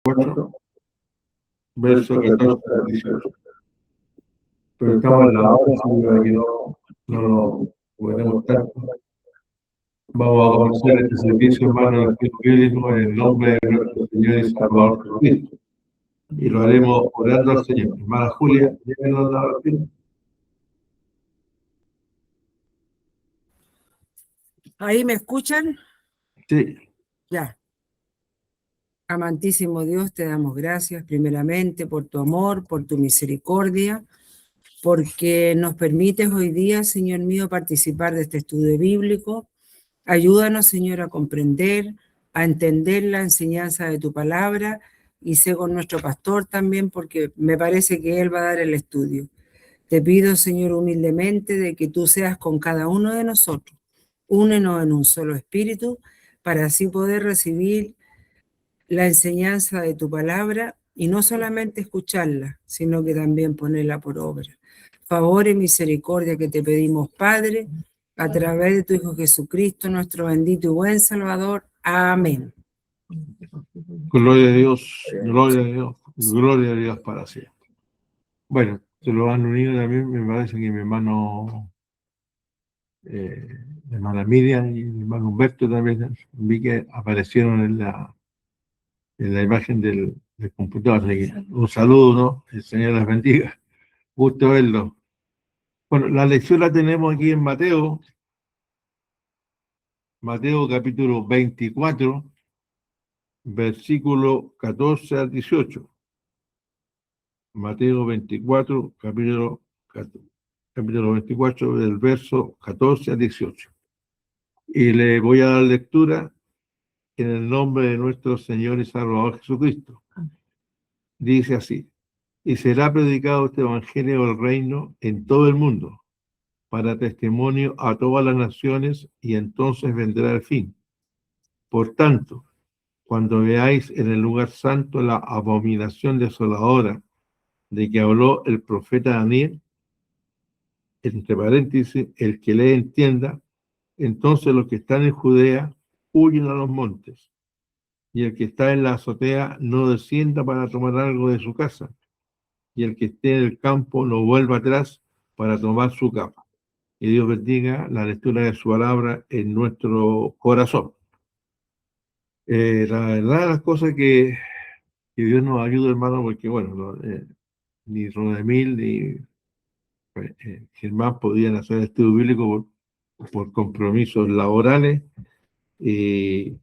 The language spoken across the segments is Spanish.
4, verso 14 al 18. Pero estamos en la hora, así que para que no lo podemos tanto. Vamos a comenzar este servicio, hermano, en el bíblico, en el nombre de nuestro Señor y Salvador Jesucristo. Y lo haremos orando al Señor. Hermana Julia, llévenos la oración. ¿Ahí me escuchan? Sí. Ya. Amantísimo Dios, te damos gracias primeramente por tu amor, por tu misericordia, porque nos permites hoy día, Señor mío, participar de este estudio bíblico. Ayúdanos, Señor, a comprender, a entender la enseñanza de tu palabra y sé con nuestro pastor también, porque me parece que él va a dar el estudio. Te pido, Señor, humildemente de que tú seas con cada uno de nosotros. Únenos en un solo espíritu para así poder recibir la enseñanza de tu palabra y no solamente escucharla, sino que también ponerla por obra. Favor y misericordia que te pedimos, Padre, a través de tu Hijo Jesucristo, nuestro bendito y buen Salvador. Amén. Gloria a Dios, gloria a Dios, gloria a Dios para siempre. Bueno, se lo han unido también, me parece que mi hermana Miriam y mi hermano Humberto también vi que aparecieron en la imagen del computador. Así que un saludo, ¿no? El Señor les bendiga. Gusto verlo. Bueno, la lección la tenemos aquí en Mateo capítulo 24, versículo 14 al 18. Mateo 24, capítulo 24, del verso 14 al 18. Y le voy a dar lectura en el nombre de nuestro Señor y Salvador Jesucristo. Dice así: y será predicado este evangelio del reino en todo el mundo, para testimonio a todas las naciones, y entonces vendrá el fin. Por tanto, cuando veáis en el lugar santo la abominación desoladora de que habló el profeta Daniel, entre paréntesis, el que lee entienda, entonces los que están en Judea huyen a los montes, y el que está en la azotea no descienda para tomar algo de su casa, y el que esté en el campo no vuelva atrás para tomar su capa. Y Dios bendiga la lectura de su palabra en nuestro corazón. La verdad, las cosas que Dios nos ayude, hermano, porque bueno, ni Rodemil ni Germán podían hacer estudio bíblico por compromisos laborales, y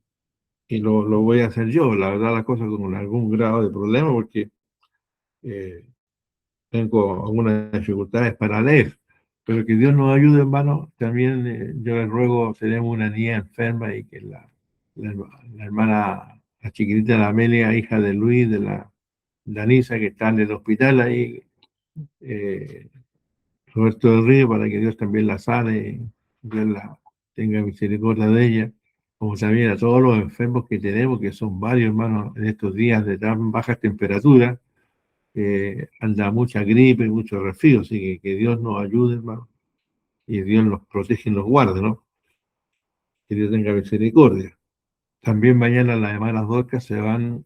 lo voy a hacer yo. La verdad, las cosas con algún grado de problema, porque tengo algunas dificultades para leer, pero que Dios nos ayude, hermano. También yo les ruego, tenemos una niña enferma y que la hermana, la chiquitita, la Amelia, hija de Luis, de la Danisa, que está en el hospital ahí, Roberto del Río, para que Dios también la sane, Dios tenga misericordia de ella, como también a todos los enfermos que tenemos, que son varios, hermanos, en estos días de tan bajas temperaturas. Anda mucha gripe, mucho resfrío, así que Dios nos ayude, hermano, y Dios los protege y los guarde, ¿no? Que Dios tenga misericordia. También mañana las hermanas Dorcas se van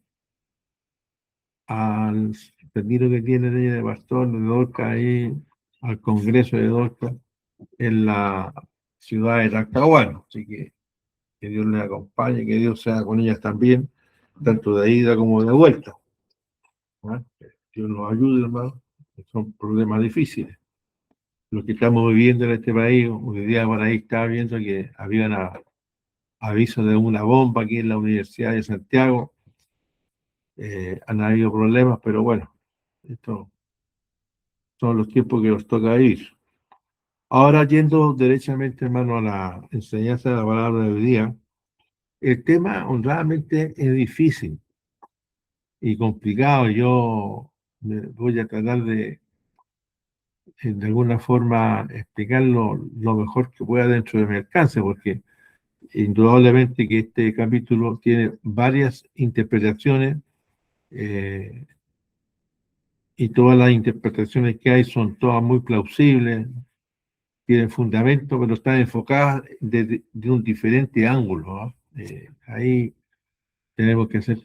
al retiro que tienen ella de pastor de Dorcas, ahí al congreso de Dorcas en la ciudad de Talcahuano, así que Dios les acompañe, que Dios sea con ellas también, tanto de ida como de vuelta, ¿no? Dios nos ayude, hermano, son problemas difíciles lo que estamos viviendo en este país. Hoy día por ahí estaba viendo que había aviso de una bomba aquí en la Universidad de Santiago. Han habido problemas, pero bueno, estos son los tiempos que nos toca vivir. Ahora, yendo derechamente, hermano, a la enseñanza de la palabra de hoy día, el tema honradamente es difícil y complicado. Yo voy a tratar de alguna forma explicarlo lo mejor que pueda dentro de mi alcance, porque indudablemente que este capítulo tiene varias interpretaciones, y todas las interpretaciones que hay son todas muy plausibles, tienen fundamento, pero están enfocadas de un diferente ángulo, ¿no? Ahí tenemos que hacer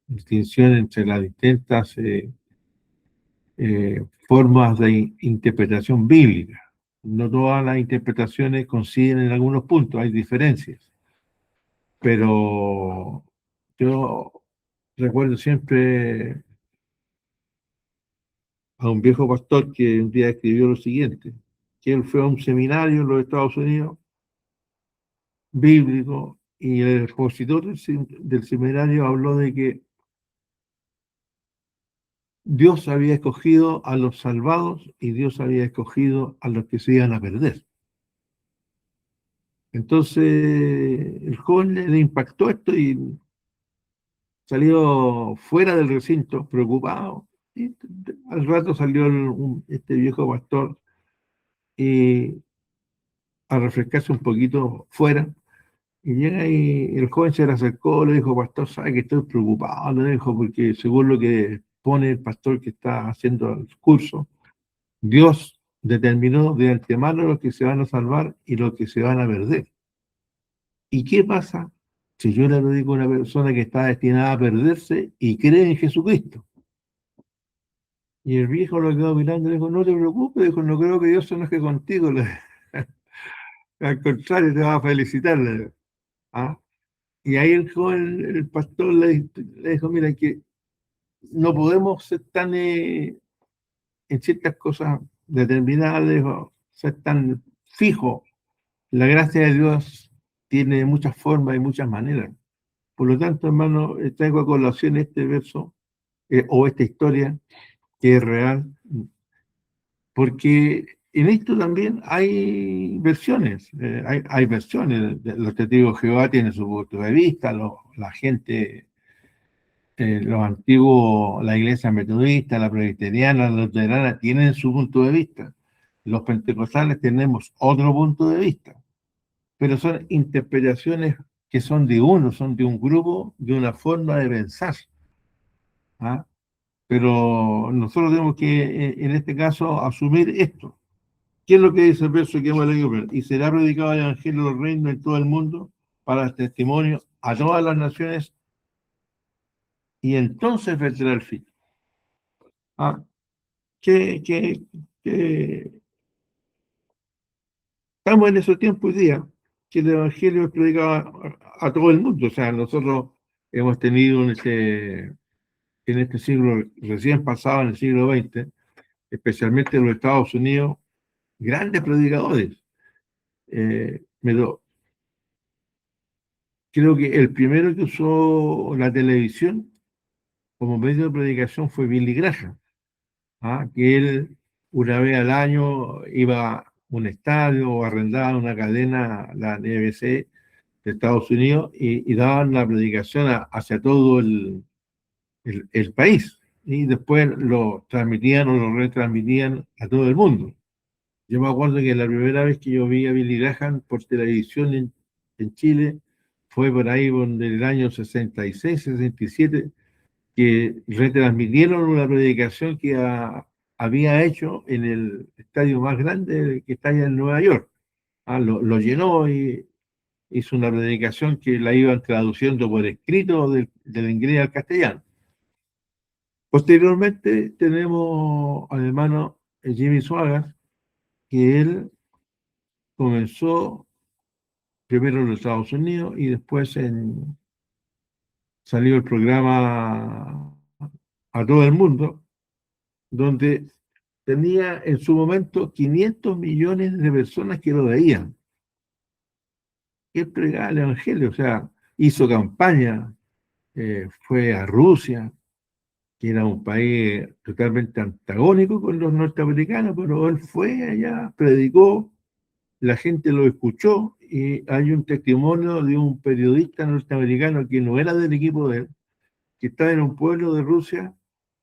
distinción entre las distintas formas de interpretación bíblica. No todas las interpretaciones coinciden en algunos puntos, hay diferencias. Pero yo recuerdo siempre a un viejo pastor que un día escribió lo siguiente, que él fue a un seminario en los Estados Unidos, bíblico, y el expositor del seminario habló de que Dios había escogido a los salvados y Dios había escogido a los que se iban a perder. Entonces, el joven le impactó esto y salió fuera del recinto, preocupado. Y al rato salió este viejo pastor y a refrescarse un poquito fuera. Y llega y el joven se le acercó, le dijo, pastor, sabe que estoy preocupado, le dijo, porque según lo que pone el pastor que está haciendo el curso, Dios determinó de antemano los que se van a salvar y los que se van a perder. ¿Y qué pasa si yo le predico a una persona que está destinada a perderse y cree en Jesucristo? Y el viejo lo quedó mirando y dijo, no te preocupes, dijo, no creo que Dios se enoje contigo. Al contrario, te va a felicitar. ¿Ah? Y ahí el joven, el pastor le dijo, mira, que no podemos ser tan, en ciertas cosas determinadas, le dijo, ser tan fijos. La gracia de Dios tiene muchas formas y muchas maneras. Por lo tanto, hermano, traigo a colación este verso o esta historia que es real, porque en esto también hay versiones, hay versiones. Los testigos de Jehová tienen su punto de vista, la gente, los antiguos, la iglesia metodista, la presbiteriana, la luterana, tienen su punto de vista. Los pentecostales tenemos otro punto de vista, pero son interpretaciones que son de uno, son de un grupo, de una forma de pensar. ¿Ah? Pero nosotros tenemos que, en este caso, asumir esto. ¿Qué es lo que dice el verso que hemos leído? Y será predicado el evangelio del reino en todo el mundo para el testimonio a todas las naciones y entonces vendrá el fin. ¿Ah? Que, que, que estamos en ese tiempo hoy día, que el evangelio es predicado a todo el mundo. O sea, nosotros hemos tenido en este siglo recién pasado, en el siglo XX, especialmente en los Estados Unidos, grandes predicadores. Pero creo que el primero que usó la televisión como medio de predicación fue Billy Graham, ¿ah? Que él una vez al año iba a un estadio o arrendaba una cadena, la NBC de Estados Unidos, y daban la predicación hacia todo el país. Y después lo transmitían o lo retransmitían a todo el mundo. Yo me acuerdo que la primera vez que yo vi a Billy Graham por televisión en Chile fue por ahí del año 66, 67, que retransmitieron una predicación que había hecho en el estadio más grande que está allá en Nueva York. Lo llenó y hizo una predicación que la iban traduciendo por escrito del inglés al castellano. Posteriormente tenemos al hermano Jimmy Swaggart, que él comenzó primero en los Estados Unidos y después salió el programa a todo el mundo, donde tenía en su momento 500 millones de personas que lo veían. Él pregaba el Evangelio, o sea, hizo campaña, fue a Rusia, que era un país totalmente antagónico con los norteamericanos, pero él fue allá, predicó, la gente lo escuchó y hay un testimonio de un periodista norteamericano que no era del equipo de él, que estaba en un pueblo de Rusia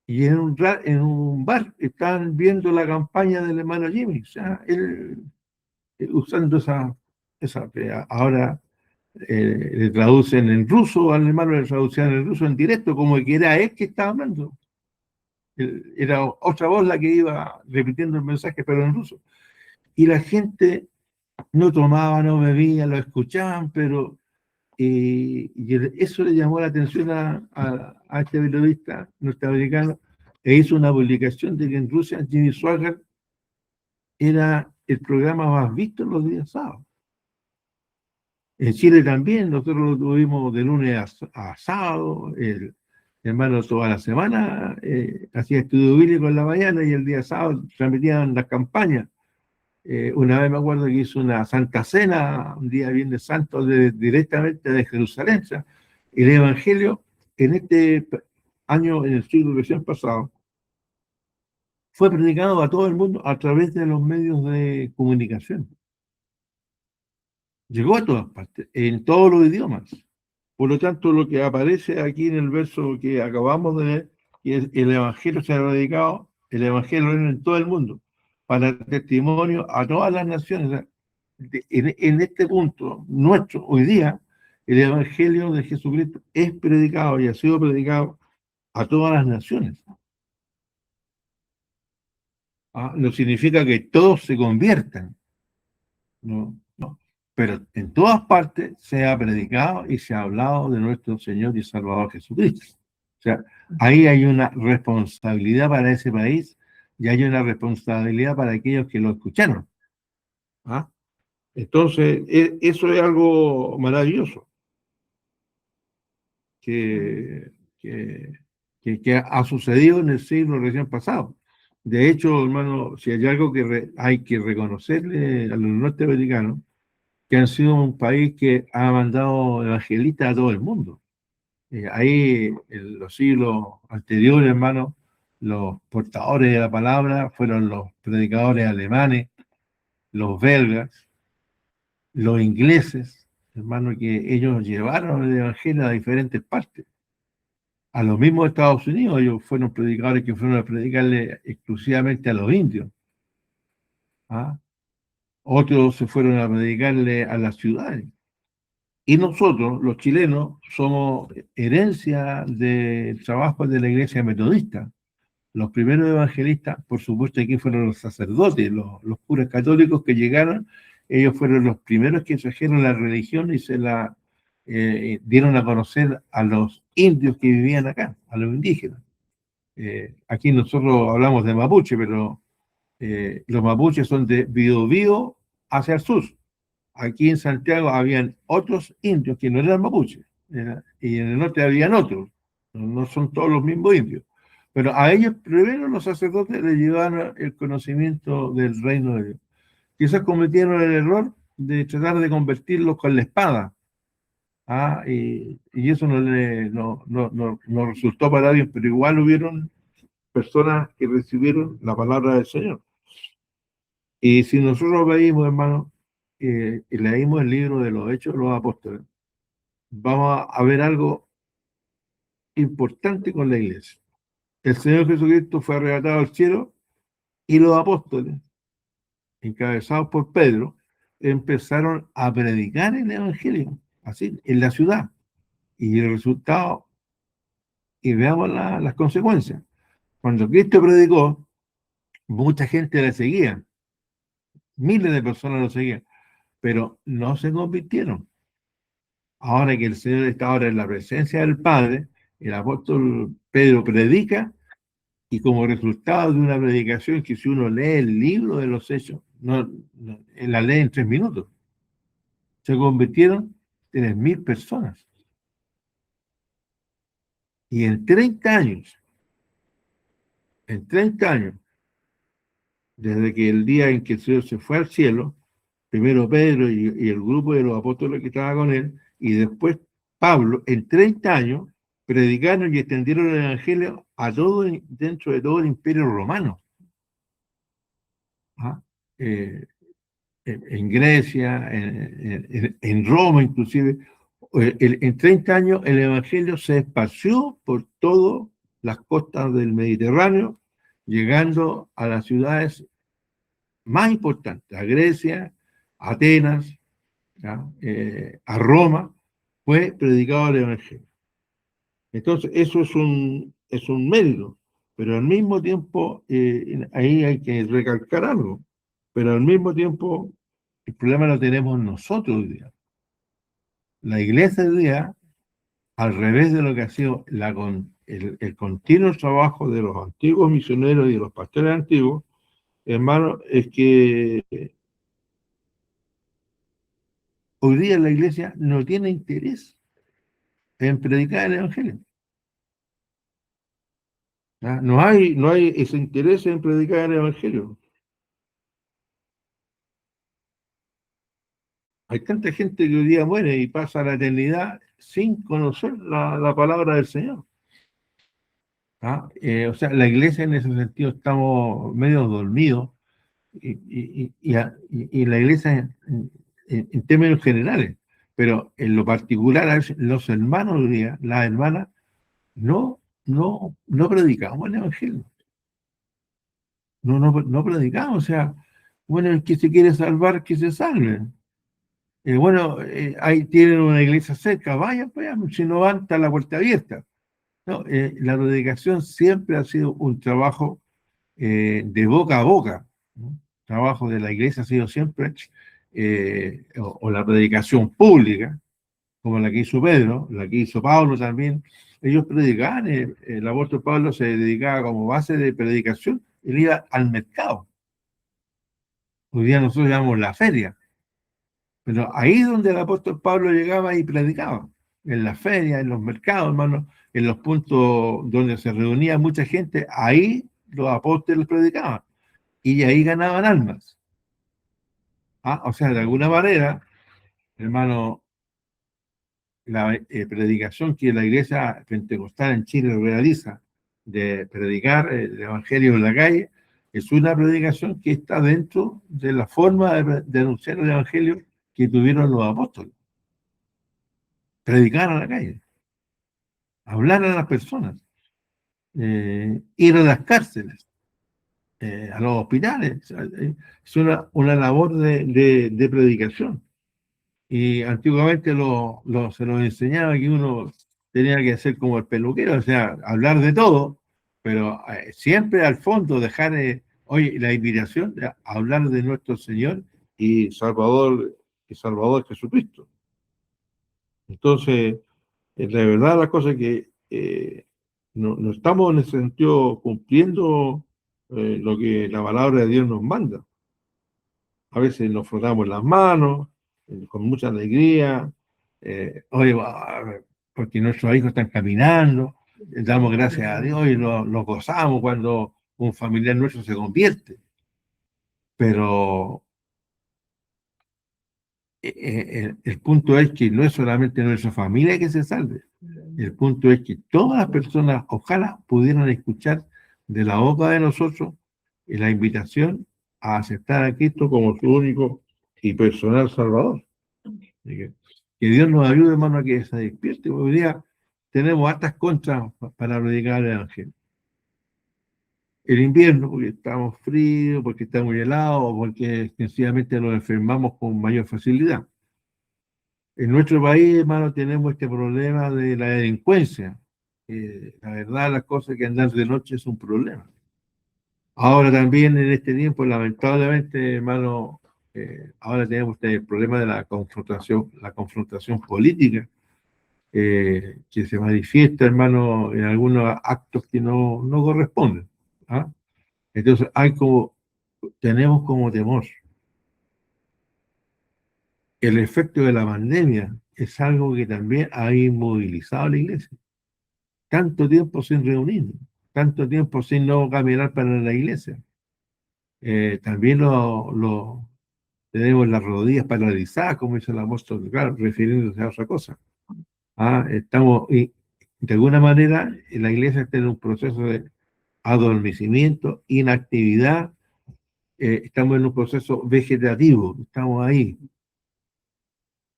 y en un bar estaban viendo la campaña del hermano Jimmy. O sea, él usando ahora le traducen en ruso, al hermano le traducían en ruso en directo, como que era él que estaba hablando. Era otra voz la que iba repitiendo el mensaje, pero en ruso. Y la gente no tomaba, no bebía, lo escuchaban, pero Eso le llamó la atención a este periodista norteamericano e hizo una publicación de que en Rusia Jimmy Swaggart era el programa más visto los días sábados. En Chile también, nosotros lo tuvimos de lunes a sábado, el hermano toda la semana hacía estudio bíblico en la mañana y el día sábado transmitían las campañas. Una vez me acuerdo que hizo una Santa Cena, un día Viernes Santo, directamente de Jerusalén. O sea, el Evangelio en este año, en el siglo recién pasado, fue predicado a todo el mundo a través de los medios de comunicación. Llegó a todas partes, en todos los idiomas. Por lo tanto, lo que aparece aquí en el verso que acabamos de leer, que el Evangelio se ha predicado, el Evangelio en todo el mundo, para testimonio a todas las naciones. En este punto, nuestro, hoy día, el Evangelio de Jesucristo es predicado y ha sido predicado a todas las naciones. No significa que todos se conviertan, no, no. Pero en todas partes se ha predicado y se ha hablado de nuestro Señor y Salvador Jesucristo. O sea, ahí hay una responsabilidad para ese país y hay una responsabilidad para aquellos que lo escucharon. ¿Ah? Entonces, eso es algo maravilloso que, que, que ha sucedido en el siglo recién pasado. De hecho, hermano, si hay algo que hay que reconocerle a los norteamericanos, que han sido un país que ha mandado evangelistas a todo el mundo. Ahí, en los siglos anteriores, hermano, los portadores de la palabra fueron los predicadores alemanes, los belgas, los ingleses, hermano, que ellos llevaron el evangelio a diferentes partes. A los mismos Estados Unidos, ellos fueron predicadores que fueron a predicarle exclusivamente a los indios. ¿Ah? Otros se fueron a predicarle a las ciudades. Y nosotros, los chilenos, somos herencia del trabajo de la iglesia metodista. Los primeros evangelistas, por supuesto, aquí fueron los sacerdotes, los curas católicos que llegaron. Ellos fueron los primeros que trajeron la religión y se la dieron a conocer a los indios que vivían acá, a los indígenas. Aquí nosotros hablamos de mapuche, pero los mapuches son de Biobío hacia el sur. Aquí en Santiago habían otros indios que no eran mapuches, y en el norte habían otros, no son todos los mismos indios. Pero a ellos primero los sacerdotes les llevaron el conocimiento del reino de Dios. Quizás cometieron el error de tratar de convertirlos con la espada, y eso no resultó para bien, pero igual hubieron personas que recibieron la palabra del Señor. Y si nosotros veíamos, hermano, y leímos el libro de los Hechos de los Apóstoles, vamos a ver algo importante con la iglesia. El Señor Jesucristo fue arrebatado al cielo y los apóstoles, encabezados por Pedro, empezaron a predicar el Evangelio, así, en la ciudad. Y el resultado, y veamos las consecuencias. Cuando Cristo predicó, mucha gente le seguía, miles de personas lo seguían, pero no se convirtieron. Ahora que el Señor está ahora en la presencia del Padre, el apóstol Pedro predica, y como resultado de una predicación que si uno lee el libro de los Hechos, la lee en 3 minutos, se convirtieron 3.000 personas. Y en 30 años, desde que el día en que el Señor se fue al cielo, primero Pedro y el grupo de los apóstoles que estaba con él, y después Pablo, en 30 años, predicaron y extendieron el Evangelio a todo, dentro de todo el imperio romano. En Grecia, en Roma inclusive. En 30 años el Evangelio se esparció por todas las costas del Mediterráneo, llegando a las ciudades más importantes, a Grecia, a Atenas, a Roma, fue predicado el Evangelio. Entonces, eso es un mérito, pero al mismo tiempo, ahí hay que recalcar algo, pero al mismo tiempo, el problema lo tenemos nosotros hoy día. la iglesia hoy día, al revés de lo que ha sido el continuo trabajo de los antiguos misioneros y de los pastores antiguos, hermano, es que hoy día la iglesia no tiene interés en predicar el evangelio. ¿Ah? No hay ese interés en predicar el evangelio. Hay tanta gente que hoy día muere y pasa la eternidad sin conocer la palabra del Señor. ¿Ah? O sea, la iglesia en ese sentido estamos medio dormidos y la iglesia en términos generales, pero en lo particular a veces los hermanos hoy día, las hermanas, no predicamos el evangelio. No predicamos, o sea, bueno, el que se quiere salvar, que se salve. Bueno, ahí tienen una iglesia cerca, vayan, vayan, si no van, está la puerta abierta. No, la predicación siempre ha sido un trabajo de boca a boca, ¿no? Trabajo de la iglesia ha sido siempre, o la predicación pública, como la que hizo Pedro, la que hizo Pablo también. Ellos predicaban, el apóstol Pablo se dedicaba como base de predicación, él iba al mercado. Hoy día nosotros llamamos la feria, pero ahí es donde el apóstol Pablo llegaba y predicaba, en la feria, en los mercados, hermano, en los puntos donde se reunía mucha gente, ahí los apóstoles predicaban y ahí ganaban almas. ¿Ah? O sea, de alguna manera, hermano, la predicación que la iglesia pentecostal en Chile realiza de predicar el evangelio en la calle es una predicación que está dentro de la forma de anunciar el evangelio que tuvieron los apóstoles. Predicar a la calle, hablar a las personas, ir a las cárceles, a los hospitales. Es una labor de predicación. Y antiguamente se nos enseñaba que uno tenía que ser como el peluquero, o sea, hablar de todo, pero siempre al fondo dejar hoy la invitación de hablar de nuestro Señor y Salvador Jesucristo. Entonces, la verdad, la cosa es que no estamos en ese sentido cumpliendo lo que la palabra de Dios nos manda. A veces nos frotamos las manos con mucha alegría, oye, porque nuestros hijos están caminando, damos gracias a Dios y lo gozamos cuando un familiar nuestro se convierte. Pero el punto es que no es solamente nuestra familia que se salve. El punto es que todas las personas, ojalá pudieran escuchar de la boca de nosotros la invitación a aceptar a Cristo como su único y personal Salvador. Así que Dios nos ayude, hermano, a que se despierte. Hoy día tenemos hartas contras para predicar el Evangelio. El invierno, porque estamos fríos, porque estamos helados, porque sencillamente nos enfermamos con mayor facilidad. En nuestro país, hermano, tenemos este problema de la delincuencia. La verdad, las cosas que andar de noche es un problema. Ahora también en este tiempo, lamentablemente, hermano, ahora tenemos el problema de la confrontación política, que se manifiesta, hermano, en algunos actos que no corresponden. ¿Ah? Entonces, tenemos como temor. El efecto de la pandemia es algo que también ha inmovilizado a la iglesia. Tanto tiempo sin reunirnos, tanto tiempo sin no caminar para la iglesia. También tenemos las rodillas paralizadas, como dice el apóstol, claro, refiriéndose a otra cosa. Y de alguna manera la iglesia está en un proceso de adormecimiento, inactividad, estamos en un proceso vegetativo, estamos ahí.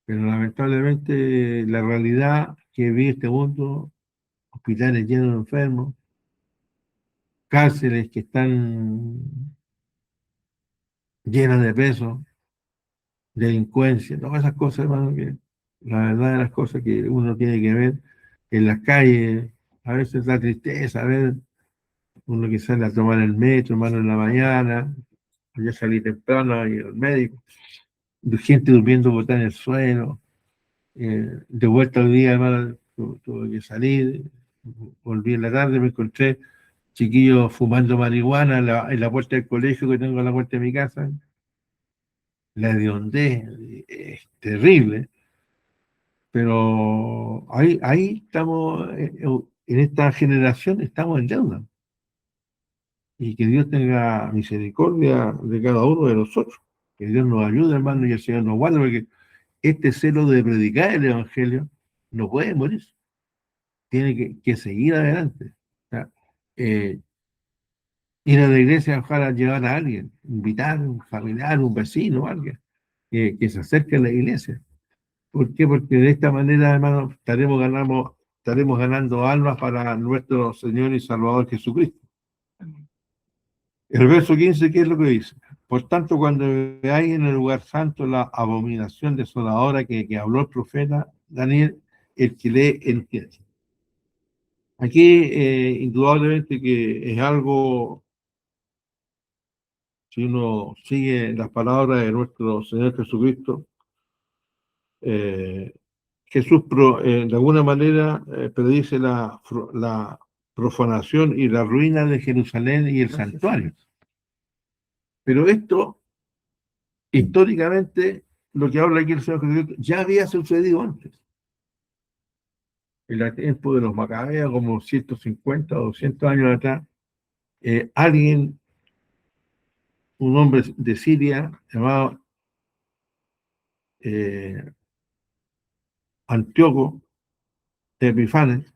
Pero lamentablemente la realidad que vive este mundo, hospitales llenos de enfermos, cárceles que están llenas de peso, delincuencia, todas esas cosas, hermano, que la verdad de las cosas que uno tiene que ver en las calles, a veces da tristeza ver uno que sale a tomar el metro, hermano, en la mañana, yo salí temprano y al médico, gente durmiendo botada en el suelo, De vuelta hoy día, hermano, tuve que salir, volví en la tarde, me encontré chiquillos fumando marihuana en la puerta del colegio que tengo a la puerta de mi casa. La hediondez es terrible, pero ahí estamos, en esta generación estamos en deuda. Y que Dios tenga misericordia de cada uno de nosotros. Que Dios nos ayude, hermano, y el Señor nos guarde, porque este celo de predicar el Evangelio no puede morir, tiene que seguir adelante. O sea, eh, ir a la iglesia, ojalá llevar a alguien, invitar a un familiar, un vecino, alguien que se acerque a la iglesia. ¿Por qué? Porque de esta manera, hermano, estaremos ganando almas para nuestro Señor y Salvador Jesucristo. El verso 15, ¿qué es lo que dice? Por tanto, cuando veáis en el lugar santo la abominación desoladora que habló el profeta Daniel, el que lee entiende. Aquí, indudablemente que es algo, si uno sigue las palabras de nuestro Señor Jesucristo, eh, Jesús de alguna manera predice la profanación y la ruina de Jerusalén y el santuario. Pero esto, históricamente, lo que habla aquí el Señor Jesucristo, ya había sucedido antes. En el tiempo de los Macabeos, como 150 o 200 años atrás, alguien, un hombre de Siria, llamado Antíoco Epifanes,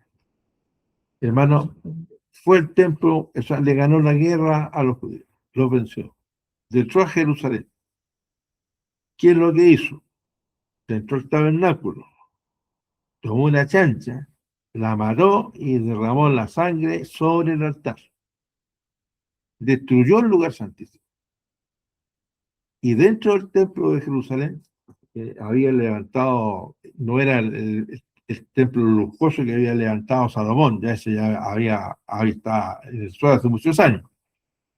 hermano, fue el templo, o sea, le ganó la guerra a los judíos, los venció, entró a Jerusalén. ¿Qué es lo que hizo? Entró al tabernáculo, tomó una chancha, la mató y derramó la sangre sobre el altar. Destruyó el lugar santísimo. Y dentro del templo de Jerusalén había levantado, no era el templo lujoso que había levantado Salomón, ya ese ya había estado en el suelo hace muchos años.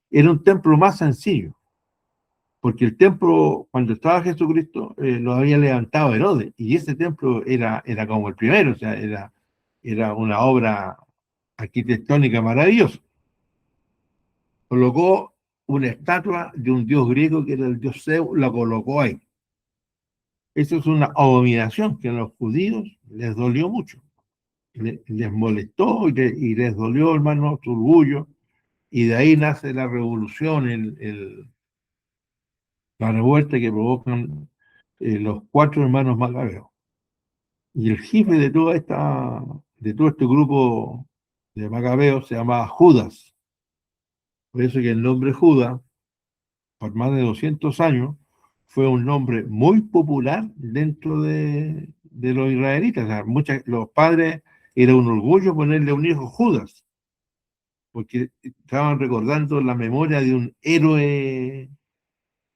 Era un templo más sencillo, porque el templo, cuando estaba Jesucristo, lo había levantado Herodes, y ese templo era como el primero, o sea, era una obra arquitectónica maravillosa. Colocó una estatua de un dios griego que era el dios Zeus, la colocó ahí. Eso es una abominación que a los judíos les dolió mucho, les molestó y les dolió, hermano, su orgullo, y de ahí nace la revolución, la revuelta que provocan los cuatro hermanos macabeos. Y el jefe de todo este grupo de macabeos se llamaba Judas. Por eso que el nombre Judas, por más de 200 años, fue un nombre muy popular dentro de los israelitas. O sea, los padres era un orgullo ponerle a un hijo Judas, porque estaban recordando la memoria de un héroe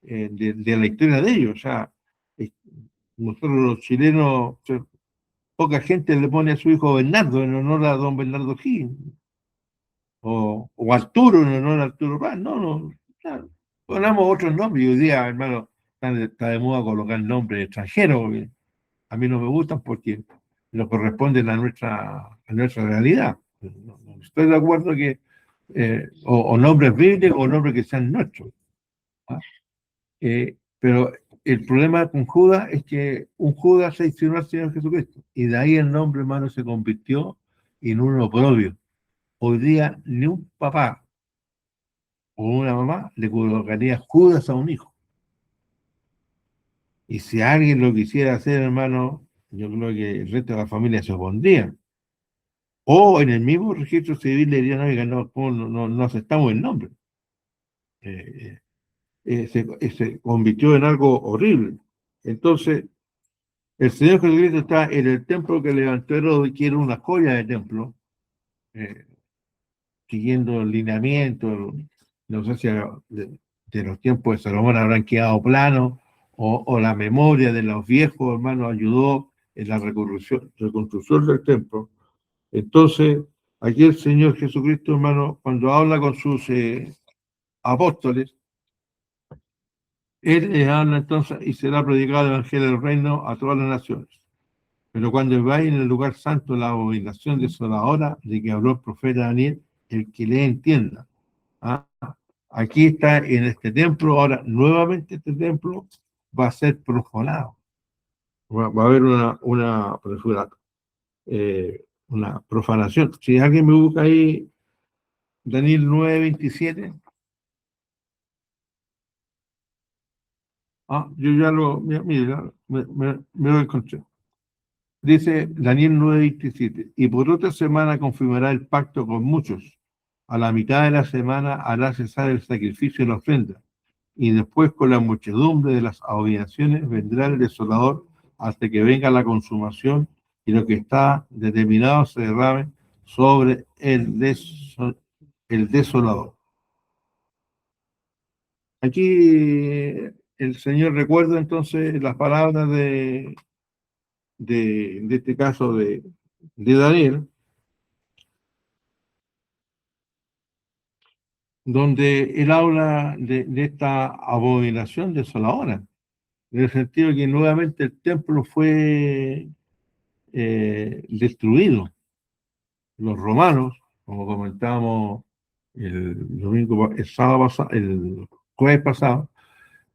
de la historia de ellos. O sea, eh, nosotros los chilenos, o sea, poca gente le pone a su hijo Bernardo en honor a don Bernardo Higgins, o Arturo en honor a Arturo Paz. No, no, claro. Ponemos otros nombres y hoy día, hermano, está de moda colocar nombres extranjeros, que a mí no me gustan porque no corresponden a nuestra realidad. No estoy de acuerdo que o nombres bíblicos o nombres que sean nuestros. ¿Ah? Pero el problema con Judas es que un Judas se traicionó al Señor Jesucristo y de ahí el nombre, hermano, se convirtió en un oprobio. Hoy día ni un papá o una mamá le colocaría Judas a un hijo. Y si alguien lo quisiera hacer, hermano, yo creo que el resto de la familia se opondría. O en el mismo registro civil le dirían, oiga, no aceptamos el nombre. Eh, se convirtió en algo horrible. Entonces, el Señor Jesucristo está en el templo que levantó Herodes, que era una joya de templo, eh, siguiendo el lineamiento, no sé si de los tiempos de Salomón habrán quedado planos, o la memoria de los viejos hermanos ayudó en la reconstrucción del templo. Entonces, aquí el Señor Jesucristo, hermano, cuando habla con sus apóstoles, Él les habla entonces y será predicado el Evangelio del Reino a todas las naciones. Pero cuando va en el lugar santo la abominación desoladora de que habló el profeta Daniel, el que le entienda. ¿Ah? Aquí está en este templo, ahora nuevamente este templo va a ser profanado. Va a haber una profanación. Si alguien me busca ahí, Daniel 9:27. Yo ya mire, me lo encontré. Dice Daniel 9:27, y por otra semana confirmará el pacto con muchos. A la mitad de la semana hará cesar el sacrificio y la ofrenda. Y después con la muchedumbre de las abominaciones vendrá el desolador hasta que venga la consumación y lo que está determinado se derrame sobre el desolador. Aquí el Señor recuerda entonces las palabras de este caso de Daniel, donde él habla de esta abominación desoladora, en el sentido de que nuevamente el templo fue destruido. Los romanos, como comentábamos el domingo, el sábado pasado, el jueves pasado,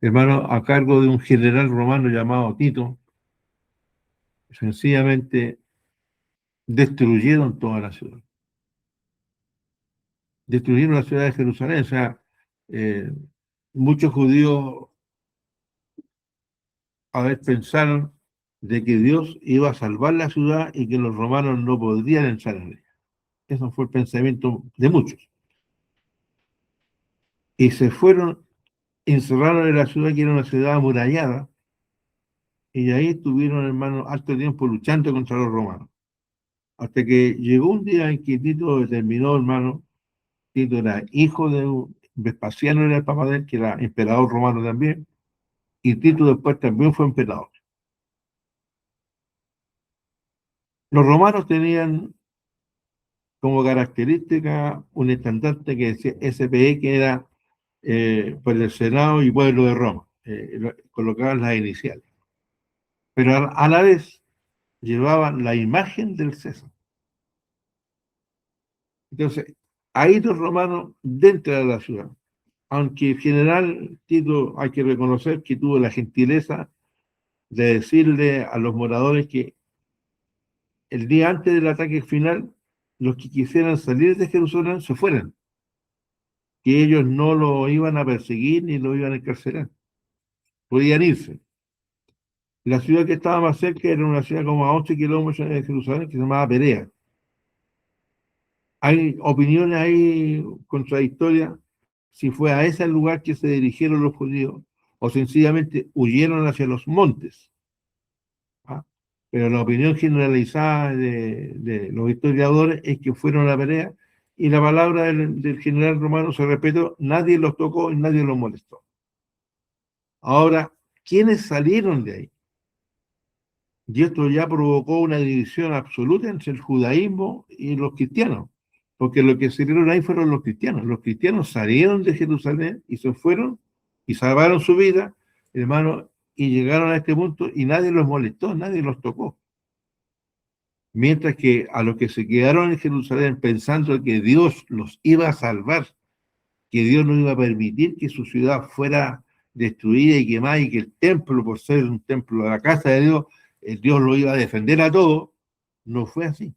hermano, a cargo de un general romano llamado Tito, sencillamente destruyeron toda la ciudad. Destruyeron la ciudad de Jerusalén. O sea, eh, muchos judíos a veces pensaron de que Dios iba a salvar la ciudad y que los romanos no podrían entrar en ella. Eso fue el pensamiento de muchos. Y se fueron, encerraron en la ciudad, que era una ciudad amurallada, y ahí estuvieron, hermanos, harto tiempo luchando contra los romanos. Hasta que llegó un día en que Tito determinó, hermano, Tito era hijo de Vespasiano, era el papá de él, que era emperador romano también, y Tito después también fue emperador. Los romanos tenían como característica un estandarte que decía SPE, que era por el Senado y Pueblo de Roma. Colocaban las iniciales. Pero a la vez llevaban la imagen del César. Entonces, ahí los romanos dentro de la ciudad. Aunque en general Tito hay que reconocer que tuvo la gentileza de decirle a los moradores que el día antes del ataque final, los que quisieran salir de Jerusalén se fueran, que ellos no lo iban a perseguir ni lo iban a encarcelar, podían irse. La ciudad que estaba más cerca era una ciudad como a 11 kilómetros de Jerusalén que se llamaba Perea. Hay opiniones ahí contradictorias si fue a ese lugar que se dirigieron los judíos o sencillamente huyeron hacia los montes. ¿Ah? Pero la opinión generalizada de los historiadores es que fueron a Perea, y la palabra del general romano se respetó, nadie los tocó y nadie los molestó. Ahora, ¿quiénes salieron de ahí? Y esto ya provocó una división absoluta entre el judaísmo y los cristianos, porque lo que salieron ahí fueron los cristianos. Los cristianos salieron de Jerusalén y se fueron y salvaron su vida, hermano, y llegaron a este punto y nadie los molestó, nadie los tocó. Mientras que a los que se quedaron en Jerusalén pensando que Dios los iba a salvar, que Dios no iba a permitir que su ciudad fuera destruida y quemada, y que el templo, por ser un templo de la casa de Dios, Dios lo iba a defender a todos, no fue así.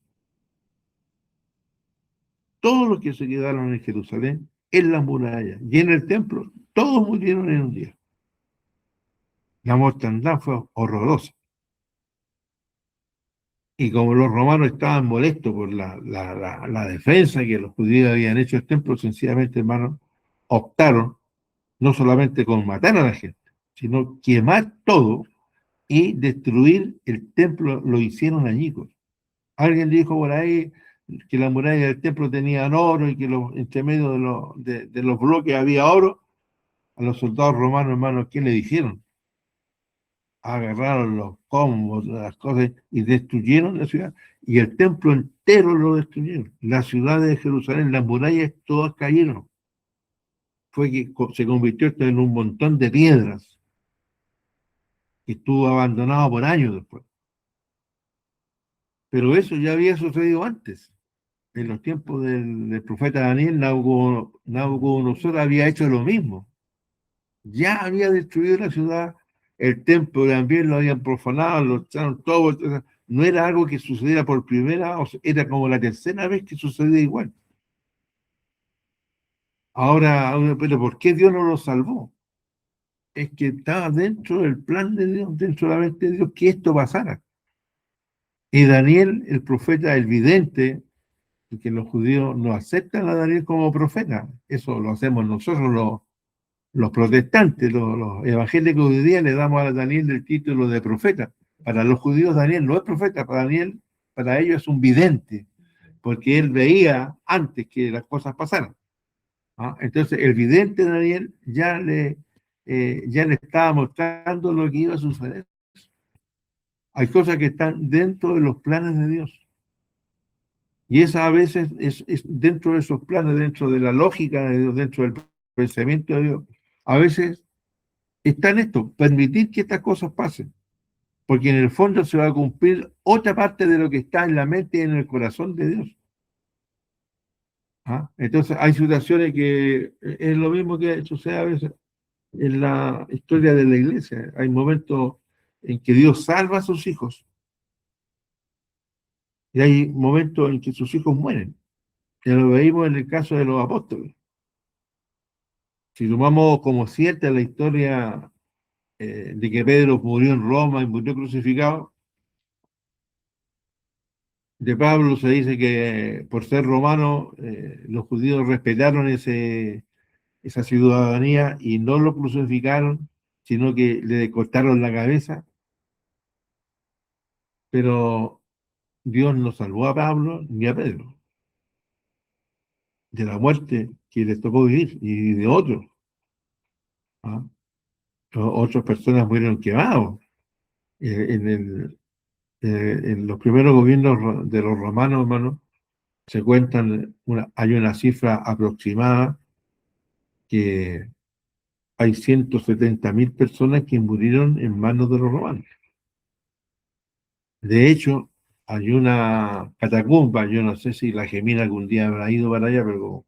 Todos los que se quedaron en Jerusalén, en las murallas y en el templo, todos murieron en un día. La mortandad fue horrorosa. Y como los romanos estaban molestos por la defensa que los judíos habían hecho del templo, sencillamente, hermano, optaron no solamente con matar a la gente, sino quemar todo y destruir el templo. Lo hicieron añicos. Alguien dijo por ahí que la muralla del templo tenían oro y que entre medio de los bloques había oro. A los soldados romanos, hermanos, ¿qué le dijeron? Agarraron los combos, las cosas, y destruyeron la ciudad. Y el templo entero lo destruyeron. La ciudad de Jerusalén, las murallas, todas cayeron. Fue que se convirtió esto en un montón de piedras, que estuvo abandonado por años después. Pero eso ya había sucedido antes. En los tiempos del profeta Daniel, Nabucodonosor había hecho lo mismo. Ya había destruido la ciudad, el templo también lo habían profanado, lo echaron todo. No era algo que sucediera por primera, era como la tercera vez que sucedía igual. Ahora, pero ¿por qué Dios no lo salvó? Es que estaba dentro del plan de Dios, dentro de la mente de Dios, que esto pasara. Y Daniel, el profeta, el vidente, y que los judíos no aceptan a Daniel como profeta. Eso lo hacemos nosotros los protestantes, los evangélicos hoy día le damos a Daniel el título de profeta. Para los judíos Daniel no es profeta, para Daniel, para ellos es un vidente, porque él veía antes que las cosas pasaran. ¿Ah? Entonces el vidente Daniel ya le estaba mostrando lo que iba a suceder. Hay cosas que están dentro de los planes de Dios. Y esa a veces es dentro de esos planes, dentro de la lógica de Dios, dentro del pensamiento de Dios. A veces está en esto, permitir que estas cosas pasen, porque en el fondo se va a cumplir otra parte de lo que está en la mente y en el corazón de Dios. ¿Ah? Entonces hay situaciones que es lo mismo que sucede a veces en la historia de la iglesia. Hay momentos en que Dios salva a sus hijos y hay momentos en que sus hijos mueren. Ya lo veímos en el caso de los apóstoles. Si tomamos como cierta la historia de que Pedro murió en Roma y murió crucificado, de Pablo se dice que por ser romano los judíos respetaron esa ciudadanía y no lo crucificaron, sino que le cortaron la cabeza, pero Dios no salvó a Pablo ni a Pedro de la muerte que les tocó vivir y de otros. ¿Ah? Otras personas murieron quemados. En en los primeros gobiernos de los romanos, hermano, se cuentan, hay una cifra aproximada que hay 170.000 personas que murieron en manos de los romanos. De hecho, hay una catacumba, yo no sé si la Gemina algún día habrá ido para allá, pero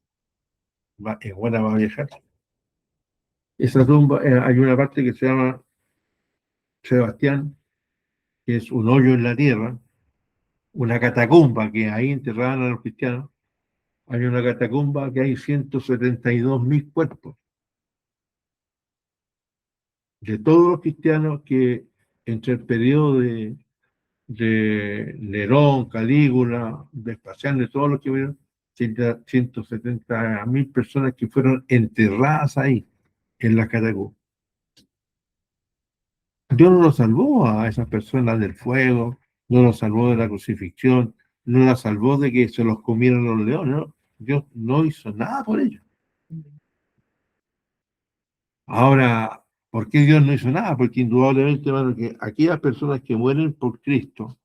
es buena para viajar. Esa tumba, hay una parte que se llama Sebastián, que es un hoyo en la tierra, una catacumba que ahí enterraban a los cristianos. Hay una catacumba que hay 172.000 cuerpos de todos los cristianos que entre el periodo de Nerón, Calígula, Vespasiano, de todos los que hubieron, 170.000 personas que fueron enterradas ahí, en la catacumba. Dios no los salvó a esas personas del fuego, no los salvó de la crucifixión, no las salvó de que se los comieran los leones, ¿no? Dios no hizo nada por ellos. Ahora, ¿por qué Dios no hizo nada? Porque indudablemente, hermano, que aquellas personas que mueren por Cristo,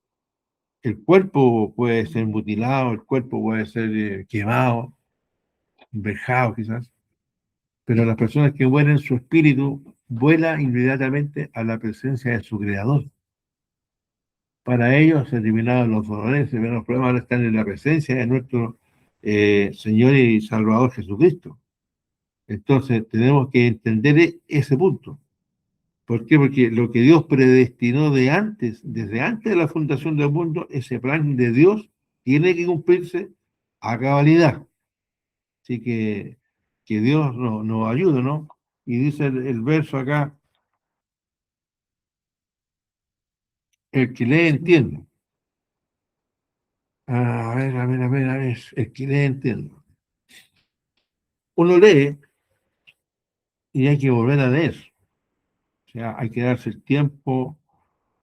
el cuerpo puede ser mutilado, el cuerpo puede ser quemado, vejado quizás, pero las personas que mueren, su espíritu vuela inmediatamente a la presencia de su Creador. Para ellos se eliminaron los dolores, los problemas ahora están en la presencia de nuestro Señor y Salvador Jesucristo. Entonces tenemos que entender ese punto. ¿Por qué? Porque lo que Dios predestinó de antes, desde antes de la fundación del mundo, ese plan de Dios tiene que cumplirse a cabalidad. Así que Dios nos ayude, ¿no? Y dice el verso acá, el que lee entiende. A ver, el que lee entiende. Uno lee y hay que volver a leer. O sea, hay que darse el tiempo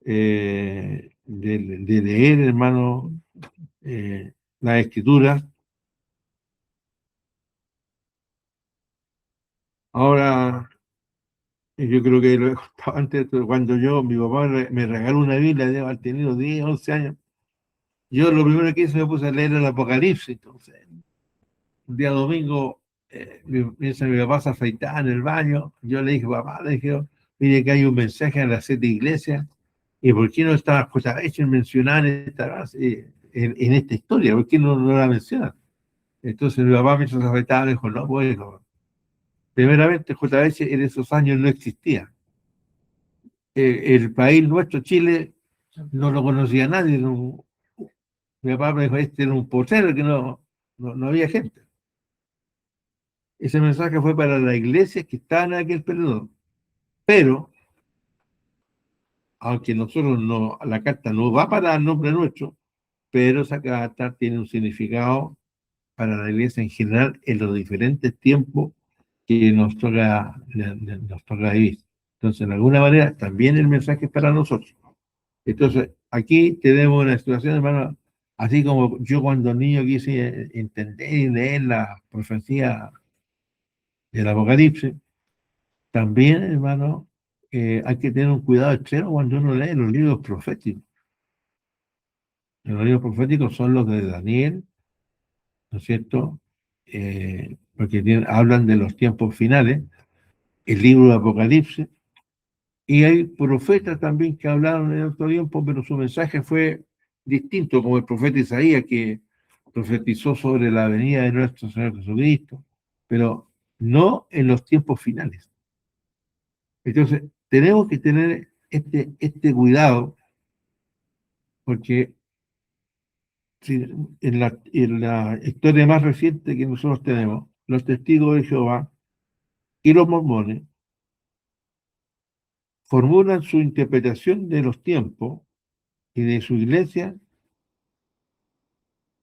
de leer, hermano, la escritura. Ahora, yo creo que lo he contado antes, cuando mi papá me regaló una Biblia, debe haber tenido 10, 11 años. Yo lo primero que hice me puse a leer el Apocalipsis. Entonces, un día domingo, mi papá se afeitaba en el baño. Yo le dije, papá, le dije, mire que hay un mensaje en las 7 iglesias ¿Y por qué no está J.H. mencionada en esta historia? ¿Por qué no la menciona? Entonces mi papá me hizo respetable y dijo, no, pues, hijo. Primeramente, J.H. en esos años no existía. El país nuestro, Chile, no lo conocía nadie. Mi papá me dijo, este era un potrero que no había gente. Ese mensaje fue para la iglesia que estaba en aquel periodo. Pero, aunque nosotros no, la carta no va para el nombre nuestro, pero esa carta tiene un significado para la iglesia en general en los diferentes tiempos que nos toca vivir. Entonces, de alguna manera, también el mensaje es para nosotros. Entonces, aquí tenemos una situación, hermano, así como yo cuando niño quise entender y leer la profecía del Apocalipsis, también, hermano, hay que tener un cuidado extremo cuando uno lee los libros proféticos. Los libros proféticos son los de Daniel, ¿no es cierto? Porque hablan de los tiempos finales, el libro de Apocalipsis, y hay profetas también que hablaron en otro tiempo, pero su mensaje fue distinto, como el profeta Isaías, que profetizó sobre la venida de nuestro Señor Jesucristo, pero no en los tiempos finales. Entonces, tenemos que tener este cuidado, porque en la historia más reciente que nosotros tenemos, los testigos de Jehová y los mormones formulan su interpretación de los tiempos y de su iglesia,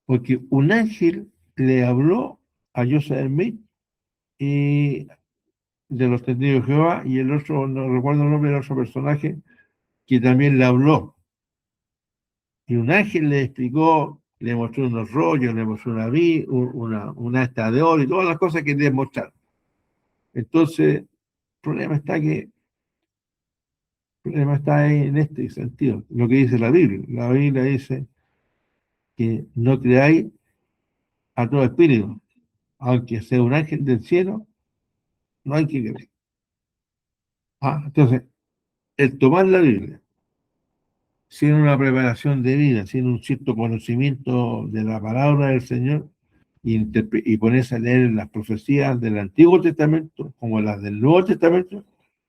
porque un ángel le habló a Joseph Smith y de los testigos de Jehová, y el otro, no recuerdo el nombre del otro personaje, que también le habló. Y un ángel le explicó, le mostró unos rollos, le mostró una asta de oro y todas las cosas que le mostraron. Entonces, el problema está en este sentido, lo que dice la Biblia. La Biblia dice que no creáis a todo espíritu, aunque sea un ángel del cielo, no hay que creer. Entonces, el tomar la Biblia sin una preparación de vida, sin un cierto conocimiento de la palabra del Señor y ponerse a leer las profecías del Antiguo Testamento como las del Nuevo Testamento,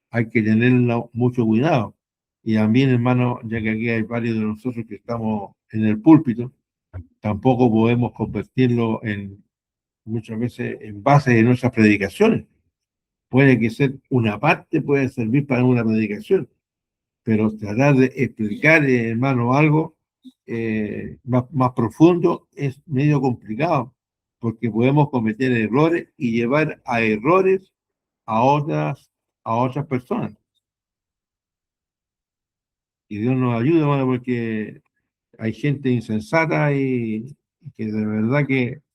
hay que tenerlo mucho cuidado. Y también, hermano, ya que aquí hay varios de nosotros que estamos en el púlpito, tampoco podemos convertirlo muchas veces en base de nuestras predicaciones. Puede que ser una parte, puede servir para una predicación, pero tratar de explicar, hermano, algo más profundo es medio complicado, porque podemos cometer errores y llevar a errores a otras personas. Y Dios nos ayude, hermano, porque hay gente insensata y que de verdad que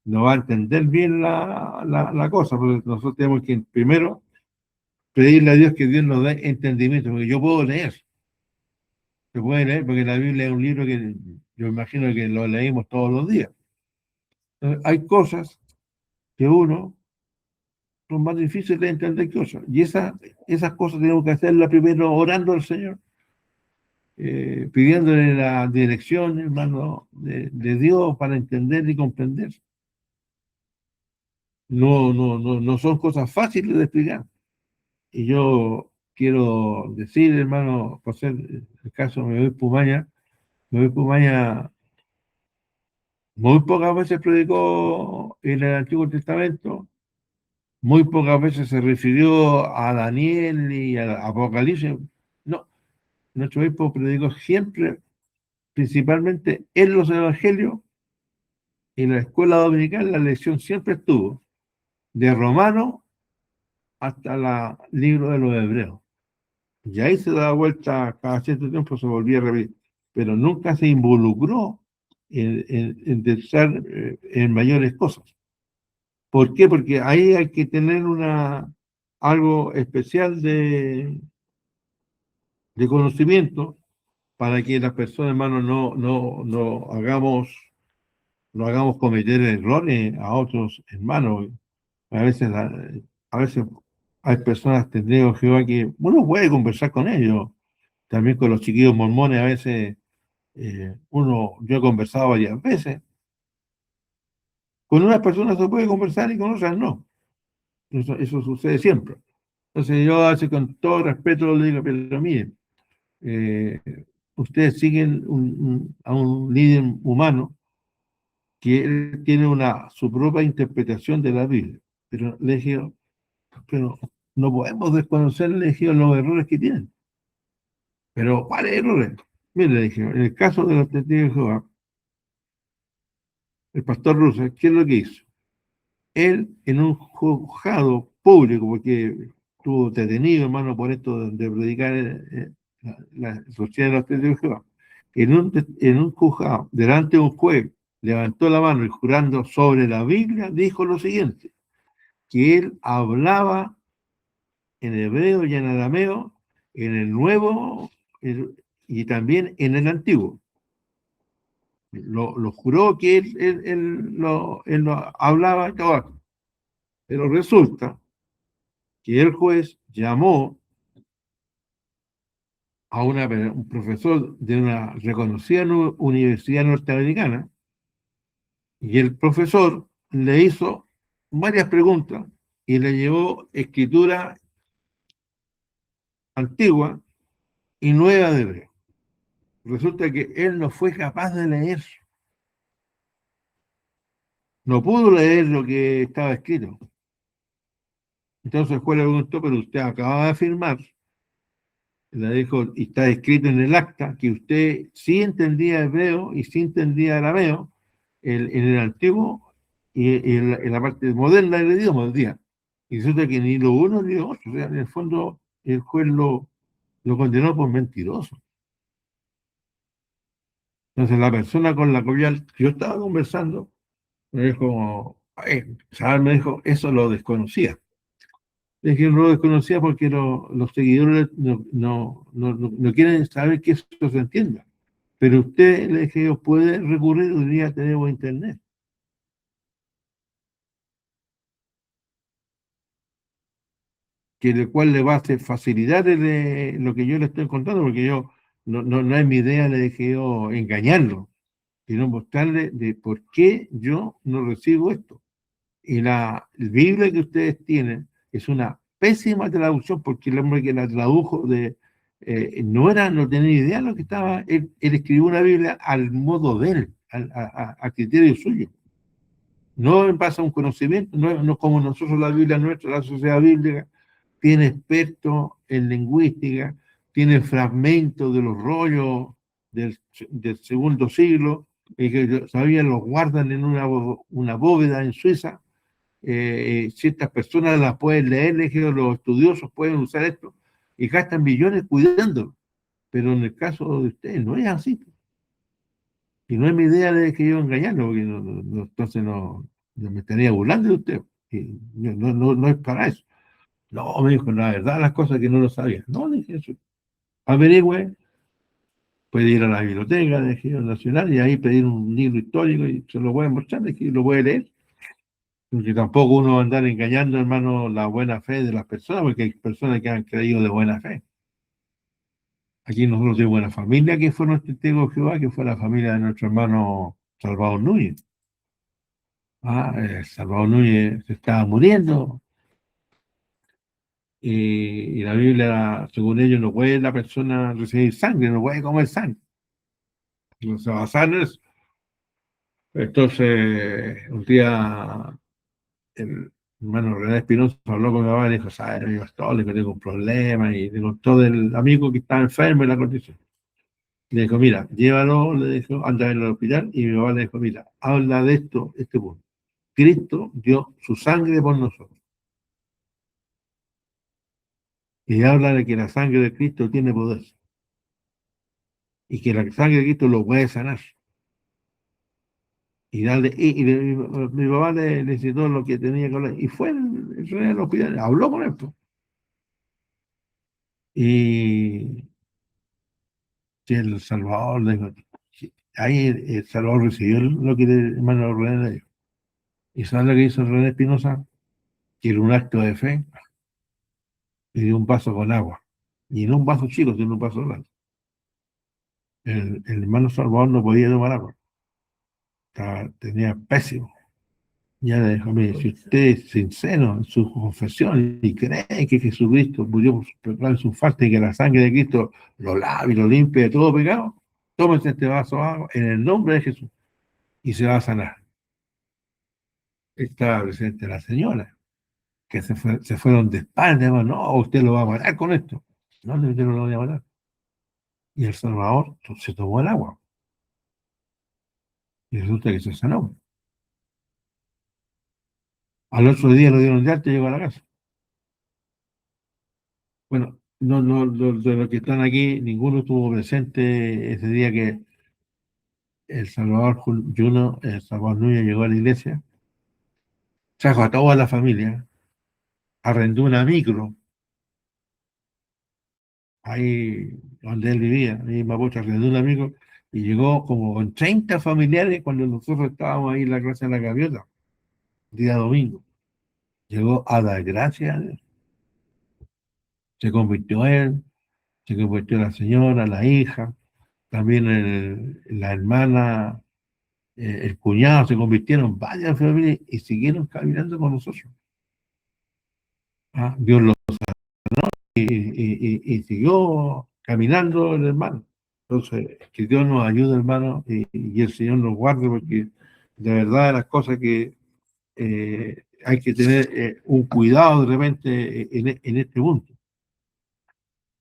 no va a entender bien la cosa, porque nosotros tenemos que primero pedirle a Dios que Dios nos dé entendimiento, porque yo puedo leer, se puede leer, porque la Biblia es un libro que yo imagino que lo leímos todos los días. Entonces, hay cosas que uno son más difíciles de entender que otras, y esas cosas tenemos que hacerlas primero orando al Señor, pidiéndole la dirección, hermano, de Dios para entender y comprender. No son cosas fáciles de explicar. Y yo quiero decir, hermano, por ser el caso, me voy Pumaña muy pocas veces predicó en el Antiguo Testamento, muy pocas veces se refirió a Daniel y a Apocalipsis. No, nuestro obispo predicó siempre, principalmente en los evangelios, y en la escuela dominical la lección siempre estuvo de Romano hasta el libro de los Hebreos. Y ahí se daba vuelta cada cierto tiempo, se volvía a repetir, pero nunca se involucró en pensar en mayores cosas. ¿Por qué? Porque ahí hay que tener algo especial de conocimiento para que las personas, hermanos, no hagamos cometer errores a otros hermanos. A veces, a veces hay personas, testigos de Jehová, que uno puede conversar con ellos, también con los chiquillos mormones a veces, yo he conversado varias veces, con unas personas se puede conversar y con otras no, eso sucede siempre. Entonces yo así con todo respeto le digo, pero miren, eh, ustedes siguen a un líder humano que él tiene su propia interpretación de la Biblia, pero le dije, pero no podemos desconocer, le dije, los errores que tienen. Pero, ¿cuáles errores? Mire, le dije, en el caso de los testigos de Jehová, el pastor Russo, ¿qué es lo que hizo? Él, en un juzgado público, porque estuvo detenido, hermano, por esto de predicar la doctrina de los testigos de Jehová, en un juzgado, delante de un juez, levantó la mano y jurando sobre la Biblia, dijo lo siguiente, que él hablaba en hebreo y en arameo, en el nuevo y también en el antiguo. Lo juró que él lo hablaba y todo. Pero resulta que el juez llamó a un profesor de una reconocida universidad norteamericana y el profesor le hizo varias preguntas y le llevó escritura antigua y nueva de hebreo. Resulta que él no fue capaz de leer, no pudo leer lo que estaba escrito. Entonces el juez le preguntó, pero usted acaba de afirmar, le dijo, y está escrito en el acta, que usted sí entendía hebreo y sí entendía arameo en el antiguo y en la parte moderna del idioma del día. Y resulta que ni lo uno ni lo otro. O sea, en el fondo el juez lo condenó por mentiroso. Entonces la persona con la cual yo estaba conversando me dijo, ¿sabes? Me dijo, eso lo desconocía. Le dije, no lo desconocía porque los seguidores no quieren saber que eso se entienda. Pero usted, le dije, puede recurrir, hoy día tenemos internet, que el cual le va a hacer facilitar lo que yo le estoy contando, porque yo no es mi idea, le dije yo, engañarlo, sino mostrarle de por qué yo no recibo esto. Y la Biblia que ustedes tienen es una pésima traducción, porque el hombre que la tradujo no tenía idea de lo que estaba, él escribió una Biblia al modo de él, a criterio suyo. No en base a un conocimiento, no como nosotros la Biblia nuestra, la sociedad bíblica, tiene expertos en lingüística, tiene fragmentos de los rollos del segundo siglo, que todavía los guardan en una bóveda en Suiza. Ciertas personas las pueden leer, los estudiosos pueden usar esto y gastan millones cuidándolo. Pero en el caso de ustedes no es así. Y no es mi idea de que yo engañarlo, porque entonces no me estaría burlando de usted. Y no es para eso. No, me dijo, la verdad, las cosas que no lo sabía. No, dije eso. Averigüe, puede ir a la biblioteca de Registro Nacional y ahí pedir un libro histórico y se lo voy a mostrar, y lo puede leer. Porque tampoco uno va a andar engañando, hermano, la buena fe de las personas, porque hay personas que han creído de buena fe. Aquí nosotros de buena familia, que fue nuestro testigo de Jehová, que fue la familia de nuestro hermano Salvador Núñez. Salvador Núñez se estaba muriendo, y la Biblia, según ellos, no puede la persona recibir sangre, no puede comer sangre. No se basa en eso. Entonces, un día el hermano René Espinosa habló con mi mamá y dijo, ¿sabes? Mi pastor, le tengo un problema, y le contó del amigo que estaba enfermo en la condición. Le dijo, mira, llévalo, le dijo, anda a verlo al hospital, y mi mamá le dijo, mira, habla de esto, este punto. Cristo dio su sangre por nosotros. Y habla de que la sangre de Cristo tiene poder. Y que la sangre de Cristo lo puede sanar. Mi papá le citó lo que tenía que hablar. Y fue el rey del hospital, habló con él, pues. Y si el Salvador le dijo, ahí el Salvador recibió lo que el hermano René le dijo. ¿Y sabe lo que hizo René Espinosa? Que era un acto de fe, y dio un vaso con agua. Y no un vaso chico, sino un vaso grande. el hermano Salvador no podía tomar agua, tenía pésimo. Ya le dijo, mire, si usted es sincero en su confesión y cree que Jesucristo murió por sus pecados y sus faltas y que la sangre de Cristo lo lava y lo limpia de todo pecado, tómese este vaso de agua en el nombre de Jesús y se va a sanar. Estaba presente la señora, que se fueron de espalda, no, usted lo va a matar con esto. No, usted no lo voy a matar. Y el Salvador se tomó el agua y resulta que se sanó. Al otro día lo dieron de alta y llegó a la casa. Bueno, de los que están aquí, ninguno estuvo presente ese día que el Salvador Juno, el Salvador Núñez llegó a la iglesia, trajo a toda la familia, arrendó una micro ahí donde él vivía, ahí en Mapocho, arrendó una micro y llegó como con 30 familiares cuando nosotros estábamos ahí en la clase de la gaviota, día domingo. Llegó a dar gracias a Dios. Se convirtió él, se convirtió la señora, la hija, también la hermana, el cuñado, se convirtieron varias familias y siguieron caminando con nosotros. Dios lo y siguió caminando el hermano. Entonces, que Dios nos ayude, hermano, y el Señor nos guarde, porque de verdad las cosas que hay que tener un cuidado de repente en este mundo.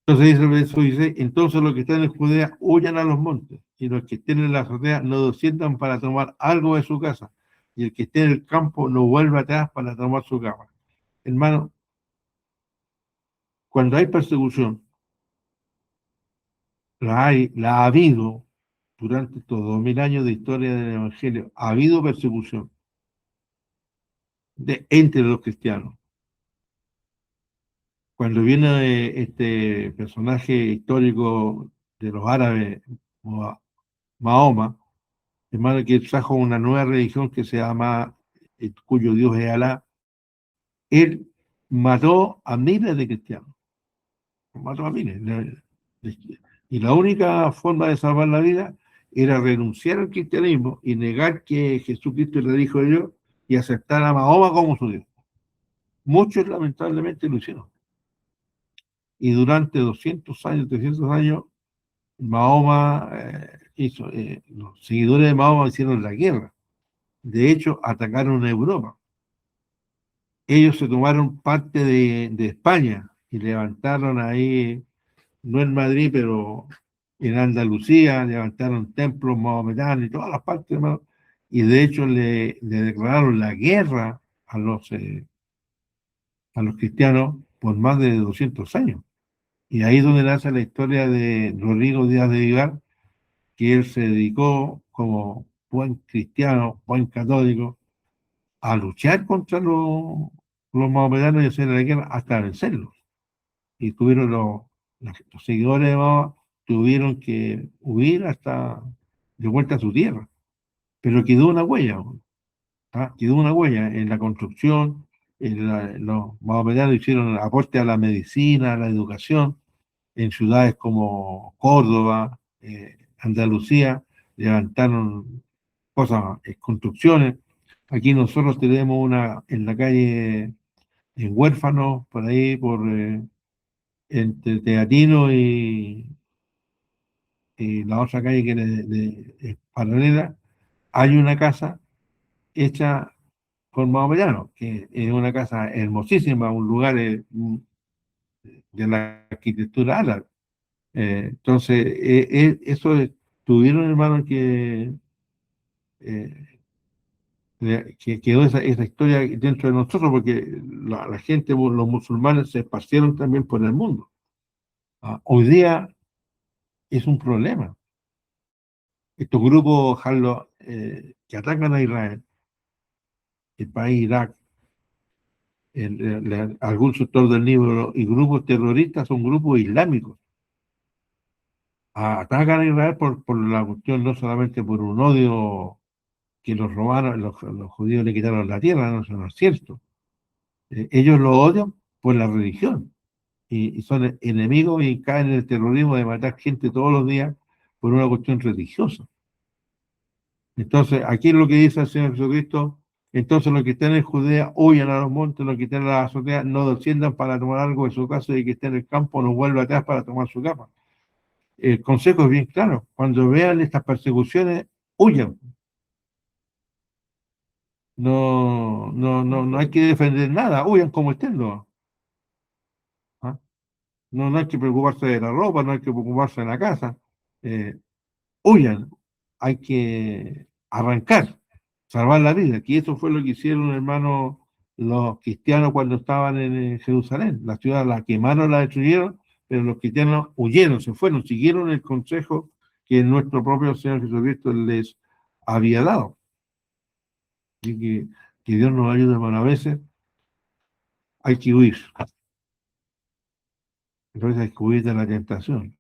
Entonces dice, entonces los que están en Judea huyan a los montes, y los que estén en la azotea no desciendan para tomar algo de su casa, y el que esté en el campo no vuelva atrás para tomar su cama. Hermano, cuando hay persecución, la ha habido durante estos 2000 años de historia del Evangelio, ha habido persecución entre los cristianos. Cuando viene este personaje histórico de los árabes, Mahoma, hermano, que trajo una nueva religión que se llama, cuyo Dios es Alá, él mató a miles de cristianos, mató a miles. Y la única forma de salvar la vida era renunciar al cristianismo y negar que Jesucristo era el Hijo de Dios y aceptar a Mahoma como su Dios. Muchos lamentablemente lo hicieron. Y durante 200 años, 300 años, Mahoma los seguidores de Mahoma hicieron la guerra. De hecho, atacaron a Europa. Ellos se tomaron parte de España y levantaron ahí, no en Madrid, pero en Andalucía, levantaron templos mahometanos y todas las partes, hermano, y de hecho le declararon la guerra a los cristianos por más de 200 años. Y ahí es donde nace la historia de Rodrigo Díaz de Vivar, que él se dedicó como buen cristiano, buen católico, a luchar contra los mahometanos y hacer la guerra hasta vencerlos. Y tuvieron los seguidores de Mahoma tuvieron que huir hasta de vuelta a su tierra. Pero quedó una huella, quedó una huella en la construcción. Los mahometanos hicieron aporte a la medicina, a la educación, en ciudades como Córdoba, Andalucía, levantaron cosas, construcciones. Aquí nosotros tenemos una en la calle, en Huérfano, por ahí, entre Teatino y la otra calle que es paralela, hay una casa hecha por mahometano, que es una casa hermosísima, un lugar de la arquitectura árabe. Entonces, eso tuvieron, hermanos, eh, que quedó esa historia dentro de nosotros, porque la gente, los musulmanes, se esparcieron también por el mundo. Hoy día es un problema. Estos grupos que atacan a Israel, el país Irak, algún sector del Líbano y grupos terroristas son grupos islámicos. Atacan a Israel por la cuestión, no solamente por un odio que los romanos, los judíos le quitaron la tierra, no, eso no es cierto. Ellos lo odian por la religión y son enemigos y caen en el terrorismo de matar gente todos los días por una cuestión religiosa. Entonces, aquí es lo que dice el Señor Jesucristo: entonces los que estén en Judea huyan a los montes, los que estén en la azotea no desciendan para tomar algo de su casa, y que esté en el campo no vuelva atrás para tomar su capa. El consejo es bien claro: cuando vean estas persecuciones, huyan. No hay que defender nada, huyan como estén, ¿no? ¿Ah? No hay que preocuparse de la ropa, no hay que preocuparse de la casa. Eh, Huyan, hay que arrancar, salvar la vida, que eso fue lo que hicieron, hermanos, los cristianos cuando estaban en Jerusalén. La ciudad la quemaron, la destruyeron, pero los cristianos huyeron, se fueron, siguieron el consejo que nuestro propio Señor Jesucristo les había dado. Así que Dios nos ayude, hermano. A veces hay que huir, a veces hay que huir de la tentación,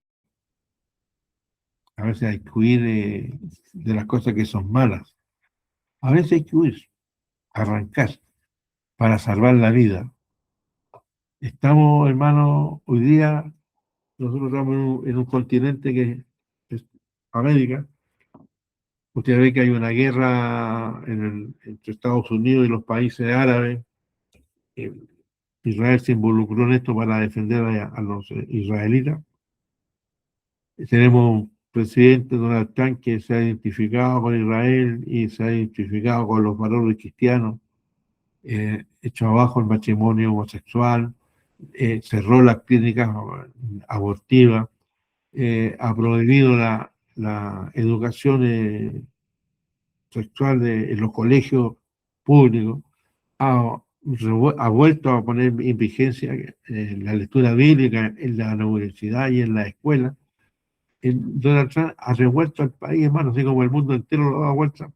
a veces hay que huir de las cosas que son malas, a veces hay que huir, arrancar para salvar la vida. Estamos, hermano, hoy día nosotros estamos en un continente que es América. Usted ve que hay una guerra entre Estados Unidos y los países árabes. Eh, Israel se involucró en esto para defender a los israelitas. Tenemos un presidente, Donald Trump, que se ha identificado con Israel y se ha identificado con los valores cristianos, hecho abajo el matrimonio homosexual, cerró las clínicas abortivas, ha prohibido la educación sexual en los colegios públicos, ha vuelto a poner en vigencia la lectura bíblica en la universidad y en la escuela. Donald Trump ha revuelto al país, hermano, así como el mundo entero lo da vuelta,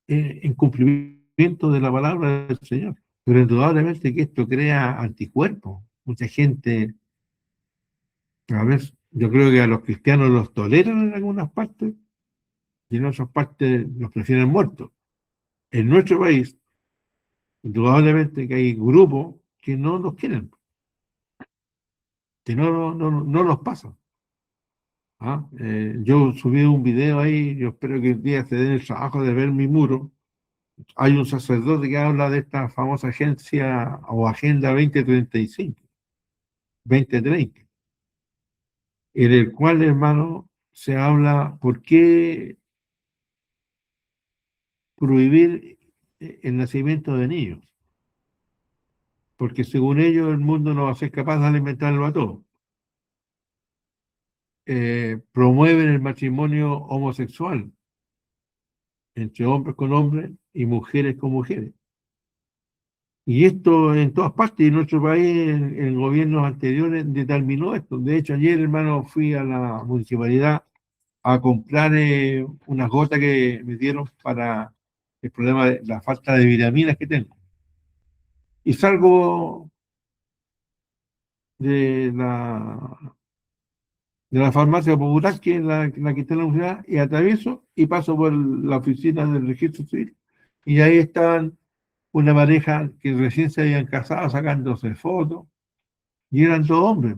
en cumplimiento de la palabra del Señor. Pero indudablemente que esto crea anticuerpos. Mucha gente, a veces, yo creo que a los cristianos los toleran en algunas partes y en otras partes los prefieren muertos. En nuestro país, indudablemente que hay grupos que no los quieren, que no los pasan. ¿Ah? Yo subí un video ahí, yo espero que un día se den el trabajo de ver mi muro. Hay un sacerdote que habla de esta famosa agencia o Agenda 2035, 2030, en el cual, hermano, se habla por qué prohibir el nacimiento de niños. Porque según ellos el mundo no va a ser capaz de alimentarlo a todos. Promueven el matrimonio homosexual entre hombres con hombres y mujeres con mujeres. Y esto en todas partes, en nuestro país, en gobiernos anteriores determinó esto. De hecho, ayer, hermano, fui a la municipalidad a comprar unas gotas que me dieron para el problema de la falta de vitaminas que tengo. Y salgo de la farmacia popular, que es la que está en la universidad, y atravieso y paso por la oficina del registro civil. Y ahí estaban una pareja que recién se habían casado sacándose fotos, y eran dos hombres.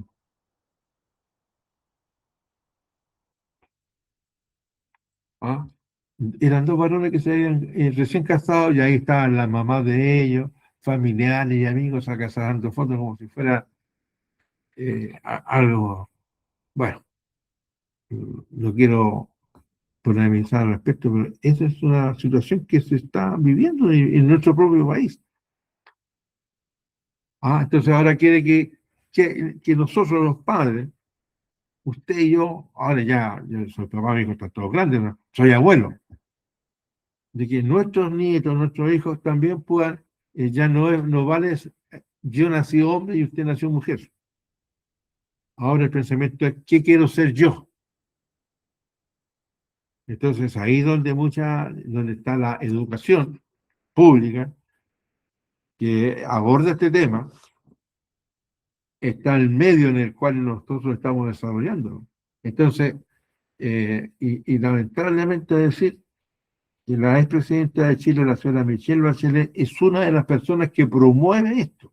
¿Ah? Eran dos varones que se habían recién casado, y ahí estaban las mamás de ellos, familiares y amigos acá sacando fotos como si fuera algo. Bueno, no quiero polemizar al respecto, pero esa es una situación que se está viviendo en nuestro propio país. Entonces ahora quiere que nosotros los padres, usted y yo, ahora ya, yo soy papá, mi hijo está todo grande, ¿no? Soy abuelo, de que nuestros nietos, nuestros hijos también puedan, ya no vale, yo nací hombre y usted nació mujer. Ahora el pensamiento es: ¿qué quiero ser yo? Entonces ahí donde está la educación pública que aborda este tema, está el medio en el cual nosotros estamos desarrollando. Entonces, y lamentablemente decir que la expresidenta de Chile, la señora Michelle Bachelet, es una de las personas que promueve esto.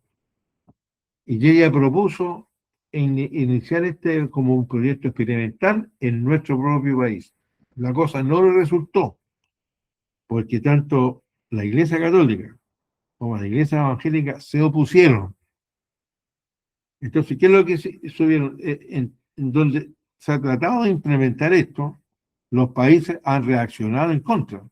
Y ella propuso iniciar este como un proyecto experimental en nuestro propio país. La cosa no le resultó, porque tanto la Iglesia Católica como la Iglesia Evangélica se opusieron. Entonces, ¿qué es lo que subieron? En donde se ha tratado de implementar esto, los países han reaccionado en contra.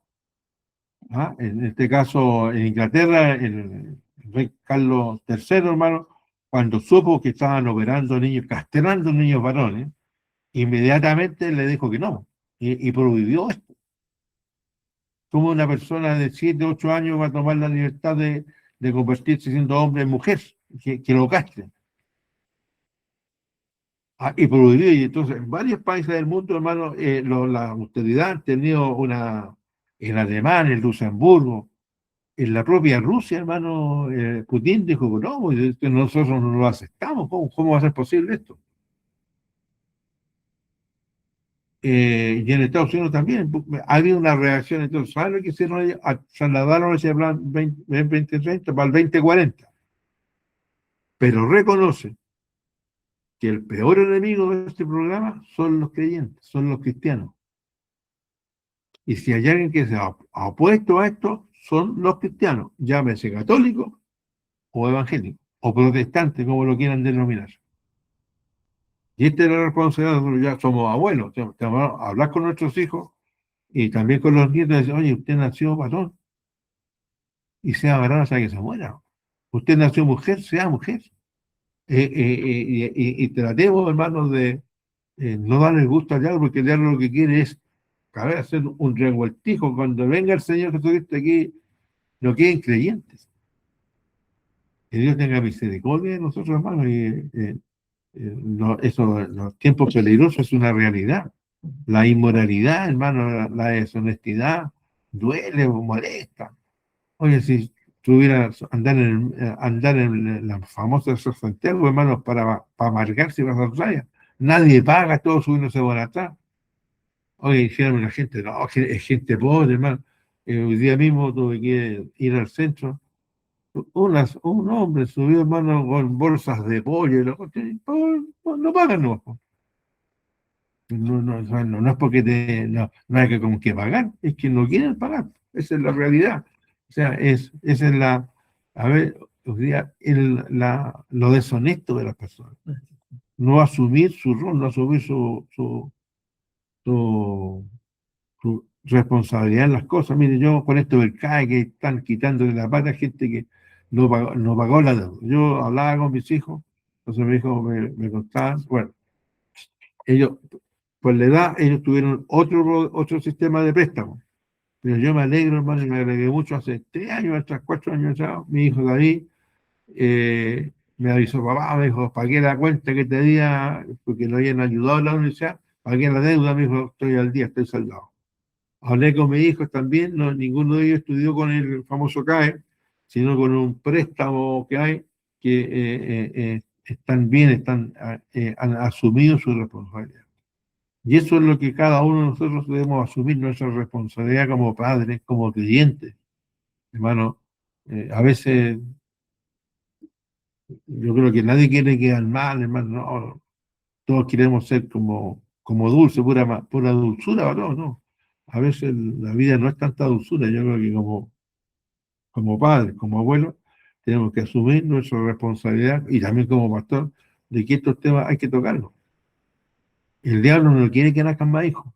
¿Ah? En este caso, en Inglaterra, el rey Carlos III, hermano, cuando supo que estaban operando niños, castrando niños varones, inmediatamente le dijo que no, y prohibió esto. ¿Cómo una persona de 7, 8 años va a tomar la libertad de convertirse siendo hombre en mujer, que lo castre? Ah, y prohibido, y entonces en varios países del mundo, hermano, la austeridad han tenido en Alemania, en Luxemburgo, en la propia Rusia, hermano, Putin dijo, no, pues, nosotros no lo aceptamos, ¿cómo va a ser posible esto? Y en Estados Unidos también ha habido una reacción, entonces, ¿saben lo que hicieron ellos? Trasladaron ese plan 2030 para el 2040, pero reconoce que el peor enemigo de este programa son los creyentes, son los cristianos. Y si hay alguien que se ha opuesto a esto, son los cristianos, llámese católicos o evangélicos, o protestantes, como lo quieran denominar. Y esta es la responsabilidad, nosotros ya somos abuelos, tenemos que hablar con nuestros hijos y también con los nietos, y decir, oye, usted nació varón y sea varón hasta que se muera. Usted nació mujer, sea mujer. Y tratemos, hermanos, de no darle el gusto al diablo, porque el diablo lo que quiere es hacer un revueltijo. Cuando venga el Señor Jesucristo aquí, no queden creyentes. Que Dios tenga misericordia de nosotros, hermanos, y no, eso, los tiempos peligrosos es una realidad. La inmoralidad, hermano, la deshonestidad, duele, molesta. Oye, si tuvieras andar en la famosa Santiago, hermano, para amargarse y pasar raya, nadie paga, todos subiendo se van atrás. Oye, dijeron la gente, no, es gente pobre, hermano. Hoy día mismo tuve que ir al centro. Un hombre subió, hermano, con bolsas de pollo, no pagan, no. No es porque no hay que como que pagar, es que no quieren pagar. Esa es la realidad. O sea, esa es a ver, hoy día, lo deshonesto de las personas. No asumir su rol, no asumir su, su responsabilidad en las cosas. Mire, yo con esto del CAE que están quitando de la pata a gente que no pagó la deuda. Yo hablaba con mis hijos, entonces mis hijos me contaban, bueno, ellos, por la edad, ellos tuvieron otro sistema de préstamo. Pero yo me alegro, hermano, y me alegré mucho hace 3 años, hasta 4 años atrás, mi hijo David me avisó, papá, me dijo, pagué la cuenta que te di, porque lo habían ayudado a la universidad, pagué la deuda, me dijo, estoy al día, estoy saldado. Hablé con mis hijos también, no, ninguno de ellos estudió con el famoso CAE, sino con un préstamo que hay, que están bien, han asumido su responsabilidad. Y eso es lo que cada uno de nosotros debemos asumir, nuestra responsabilidad como padres, como creyentes. Hermano, a veces yo creo que nadie quiere quedar mal, hermano, no, todos queremos ser como dulce, pura dulzura, no, no. A veces la vida no es tanta dulzura, yo creo que como padres, como abuelos, tenemos que asumir nuestra responsabilidad y también como pastor, de que estos temas hay que tocarlos. El diablo no quiere que nazcan más hijos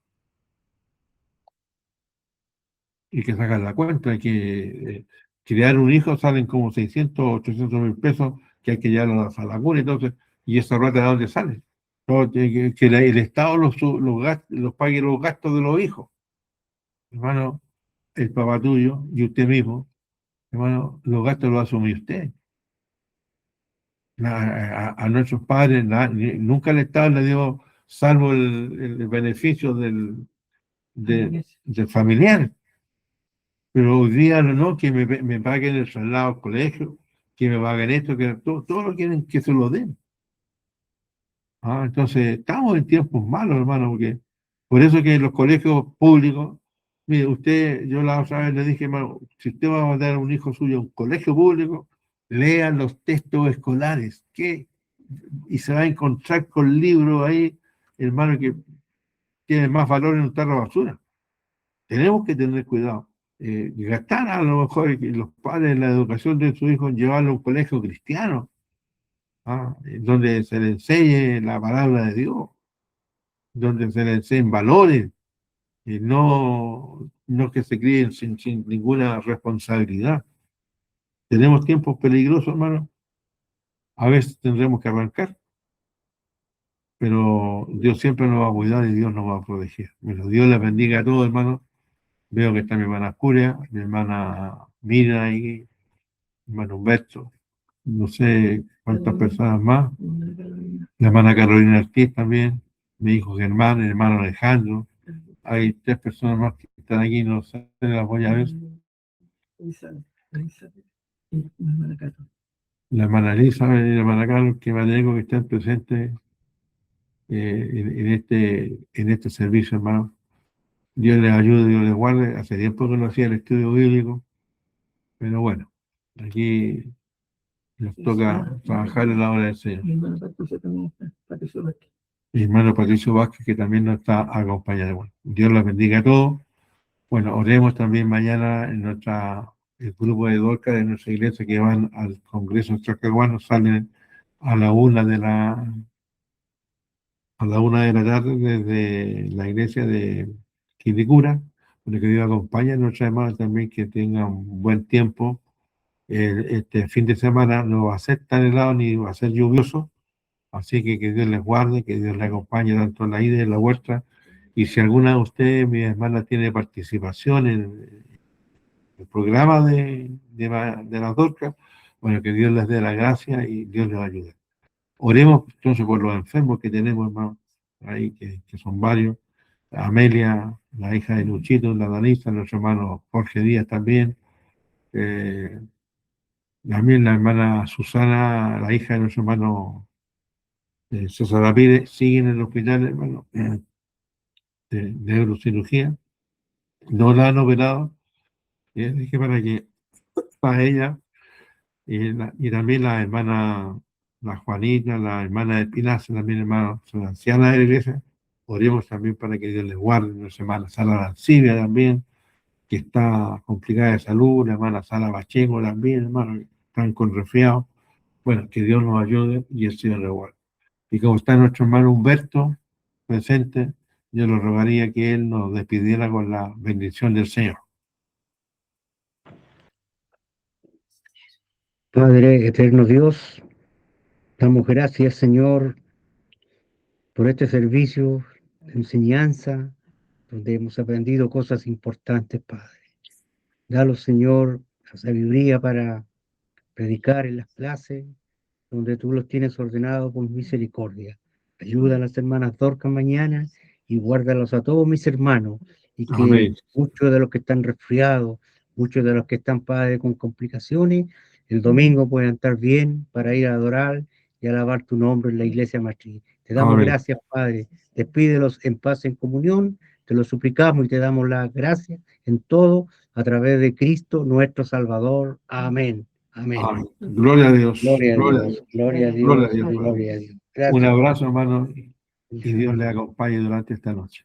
y que sacan la cuenta, hay que criar un hijo, salen como 600, 800.000 pesos que hay que llevarlos a la cuna, entonces, ¿y esa plata de dónde sale? No, que el Estado los pague los gastos de los hijos. Hermano, el papá tuyo y usted mismo, hermano, los gastos los asume usted. A nuestros padres nunca el Estado le dio, salvo el beneficio del familiar. Pero hoy día no, que me paguen el traslado al colegio, que me paguen esto, que todo lo quieren que se lo den. Entonces, estamos en tiempos malos, hermano, porque por eso que los colegios públicos, mire, yo la otra vez le dije, hermano, si usted va a mandar a un hijo suyo a un colegio público, lean los textos escolares. ¿Qué y se va a encontrar con libros ahí, hermano, que tienen más valor en un tarro de basura. Tenemos que tener cuidado. Gastar a lo mejor que los padres en la educación de sus hijos, llevarlo a un colegio cristiano, donde se le enseñe la palabra de Dios, donde se le enseñen valores, y no que se críen sin ninguna responsabilidad. Tenemos tiempos peligrosos, hermano. A veces tendremos que arrancar, pero Dios siempre nos va a cuidar y Dios nos va a proteger. Bueno, Dios les bendiga a todos, hermano. Veo que está mi hermana Curia, mi hermana Mira y mi hermano Humberto. No sé cuántas personas más. La hermana Carolina Ortiz también. Mi hijo Germán, el hermano Alejandro. Hay 3 personas más que están aquí, no sé, las voy a ver. La hermana Elizabeth y la hermana Carlos, que me alegro que estén presentes en este servicio, hermano. Dios les ayude, Dios les guarde. Hace tiempo que no hacía el estudio bíblico, pero bueno, aquí nos toca trabajar en la obra del Señor. Mi hermano Patricio también está, Patricio Vázquez. Mi hermano Patricio Vázquez, que también nos está acompañando. Bueno, Dios los bendiga a todos. Bueno, oremos también mañana en el grupo de Dorca de nuestra iglesia que van al Congreso de Talcahuano, salen a la 1 de la tarde desde la iglesia de Quilicura, donde que Dios acompañe a nuestras hermanas también, que tengan un buen tiempo. Este fin de semana no va a ser tan helado ni va a ser lluvioso, así que Dios les guarde, que Dios les acompañe tanto en la ida y en la vuelta. Y si alguna de ustedes, mi hermana, tiene participación en el programa de las Dorcas, bueno, que Dios les dé la gracia y Dios les ayude. Oremos entonces por los enfermos que tenemos, hermano, ahí, que son varios. Amelia, la hija de Luchito, la Danisa, nuestro hermano Jorge Díaz también. También la hermana Susana, la hija de nuestro hermano César Rapírez, sigue en el hospital, hermano, de neurocirugía. No la han operado. Dije para ella, y también la hermana, la Juanita, la hermana de Pinaza, también hermano, son ancianas de la iglesia. Oremos también para que Dios les guarde. Nuestra hermana Sala Lancibia también, que está complicada de salud, la hermana Sala Pacheco también, hermano, están con resfriado. Bueno, que Dios nos ayude y el Señor les guarde. Y como está nuestro hermano Humberto presente, yo le rogaría que él nos despidiera con la bendición del Señor. Padre eterno Dios, damos gracias, Señor, por este servicio de enseñanza, donde hemos aprendido cosas importantes, Padre. Danos, Señor, la sabiduría para predicar en las clases, donde tú los tienes ordenados con misericordia. Ayuda a las hermanas Dorcas mañana y guárdalos a todos mis hermanos, y que Amén. muchos de los que están resfriados, muchos de los que están, Padre, con complicaciones, el domingo puedan estar bien para ir a adorar y alabar tu nombre en la iglesia matriz. Te damos Amén. gracias, Padre. Despídelos en paz, en comunión. Te lo suplicamos y te damos las gracias en todo a través de Cristo, nuestro Salvador. Amén. Amén. Amén. Gloria a Dios. Gloria a Dios. Gloria a Dios. Gloria a Dios. Gloria a Dios. Un Gracias. abrazo, hermano, y Dios le acompañe durante esta noche.